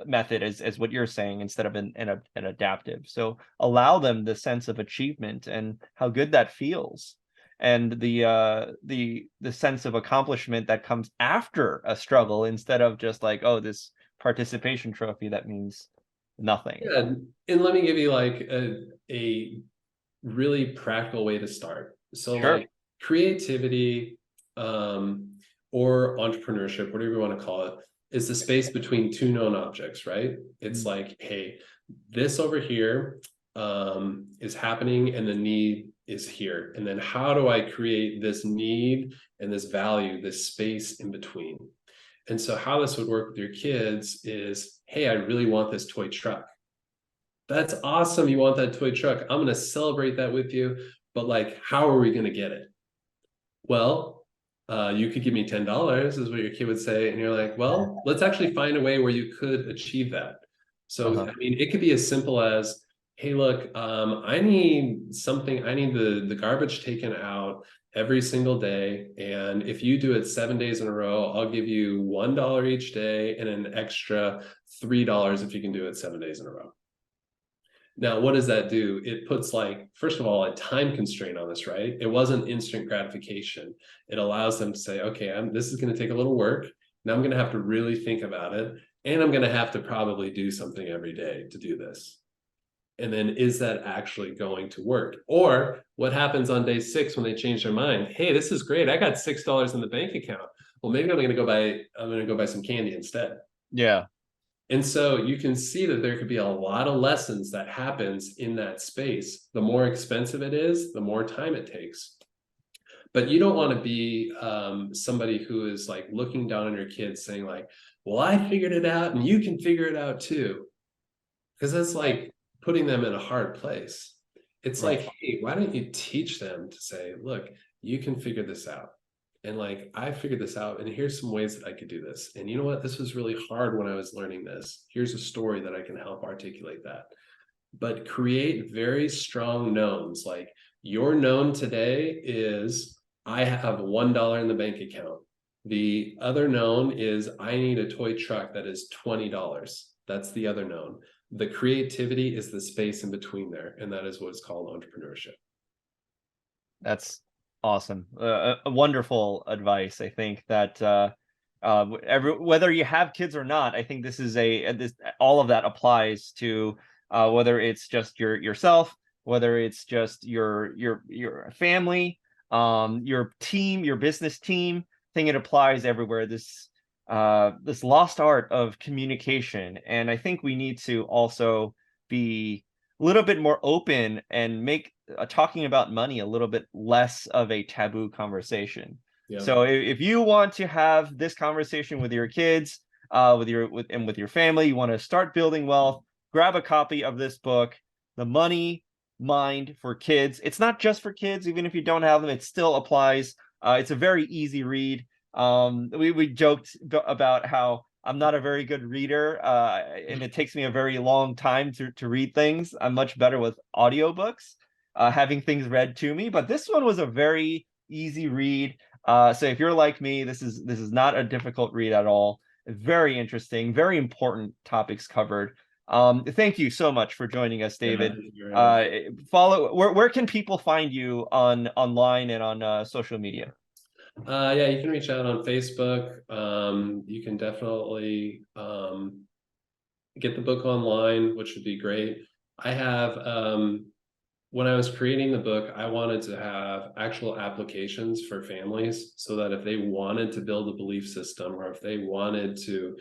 [SPEAKER 1] method as what you're saying instead of an adaptive. So allow them the sense of achievement and how good that feels, and the sense of accomplishment that comes after a struggle instead of just like, oh, this participation trophy that means nothing.
[SPEAKER 2] Yeah. And let me give you like a really practical way to start. So
[SPEAKER 1] Sure.
[SPEAKER 2] like creativity or entrepreneurship, whatever you want to call it, is the space between two known objects, right? It's
[SPEAKER 1] Mm.
[SPEAKER 2] like, hey, this over here is happening and the need is here. And then how do I create this need and this value, this space in between? And so how this would work with your kids is, hey, I really want this toy truck. That's awesome. You want that toy truck. I'm going to celebrate that with you. But like, how are we going to get it? Well, you could give me $10, is what your kid would say. And you're like, well, let's actually find a way where you could achieve that. So,
[SPEAKER 1] Uh-huh.
[SPEAKER 2] I mean, it could be as simple as, hey, look, I need something, I need the garbage taken out every single day. And if you do it 7 days in a row, I'll give you $1 each day and an extra $3 if you can do it 7 days in a row. Now, what does that do? It puts like, first of all, a time constraint on this, right? It wasn't instant gratification. It allows them to say, okay, this is going to take a little work. Now I'm going to have to really think about it. And I'm going to have to probably do something every day to do this. And then is that actually going to work? Or what happens on day 6 when they change their mind? Hey, this is great. I got $6 in the bank account. Well, maybe I'm going to go buy some candy instead.
[SPEAKER 1] Yeah.
[SPEAKER 2] And so you can see that there could be a lot of lessons that happens in that space. The more expensive it is, the more time it takes. But you don't want to be somebody who is like looking down on your kids saying like, well, I figured it out and you can figure it out too. Because that's like putting them in a hard place. It's
[SPEAKER 1] Right.
[SPEAKER 2] like, hey, why don't you teach them to say, look, you can figure this out. And like, I figured this out, and here's some ways that I could do this. And you know what? This was really hard when I was learning this. Here's a story that I can help articulate that. But create very strong knowns. Like, your known today is I have $1 in the bank account. The other known is I need a toy truck that is $20. That's the other known. The creativity is the space in between there. And that is what is called entrepreneurship.
[SPEAKER 1] That's awesome. A wonderful advice. I think that whether you have kids or not, I think this is this all of that applies to whether it's just yourself, whether it's just your family, your team, your business team. I think it applies everywhere. This lost art of communication, and I think we need to also be a little bit more open and make talking about money a little bit less of a taboo conversation.
[SPEAKER 2] Yeah.
[SPEAKER 1] So if you want to have this conversation with your kids, with your family, you want to start building wealth, grab a copy of this book, The Money mind for kids. It's not just for kids, even if you don't have them, it still applies. It's a very easy read. We joked about how I'm not a very good reader, and it takes me a very long time to read things. I'm much better with audiobooks, having things read to me. But this one was a very easy read. So if you're like me, this is not a difficult read at all. Very interesting, very important topics covered. Thank you so much for joining us,
[SPEAKER 2] Yeah,
[SPEAKER 1] David.
[SPEAKER 2] thank you very much.
[SPEAKER 1] Follow where can people find you on online and on social media?
[SPEAKER 2] Yeah, you can reach out on Facebook. You can definitely get the book online, which would be great. I have when I was creating the book, I wanted to have actual applications for families so that if they wanted to build a belief system, or if they wanted to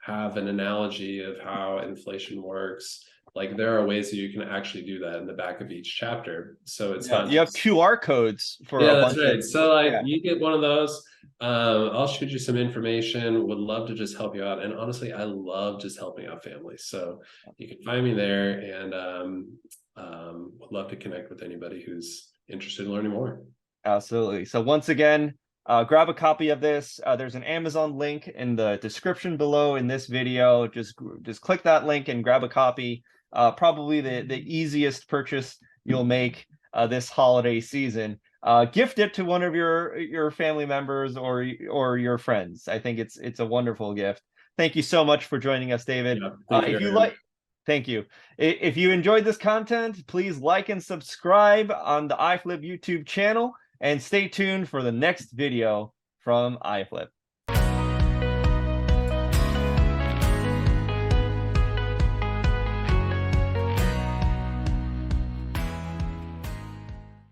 [SPEAKER 2] have an analogy of how inflation works, like there are ways that you can actually do that in the back of each chapter. So it's
[SPEAKER 1] Yeah,
[SPEAKER 2] not
[SPEAKER 1] you have
[SPEAKER 2] just,
[SPEAKER 1] QR codes for
[SPEAKER 2] yeah,
[SPEAKER 1] a
[SPEAKER 2] that's
[SPEAKER 1] bunch of
[SPEAKER 2] right. So like
[SPEAKER 1] yeah.
[SPEAKER 2] you get one of those. I'll shoot you some information. Would love to just help you out. And honestly, I love just helping out families. So you can find me there, and would love to connect with anybody who's interested in learning more.
[SPEAKER 1] Absolutely. So once again, grab a copy of this. There's an Amazon link in the description below in this video. Just click that link and grab a copy. Probably the easiest purchase you'll make this holiday season. Gift it to one of your family members or your friends. I think it's a wonderful gift. Thank you so much for joining us, David.
[SPEAKER 2] Yeah, thank you
[SPEAKER 1] If you
[SPEAKER 2] very much.
[SPEAKER 1] like, thank you. If you enjoyed this content, please like and subscribe on the iFlip YouTube channel. And stay tuned for the next video from iFlip.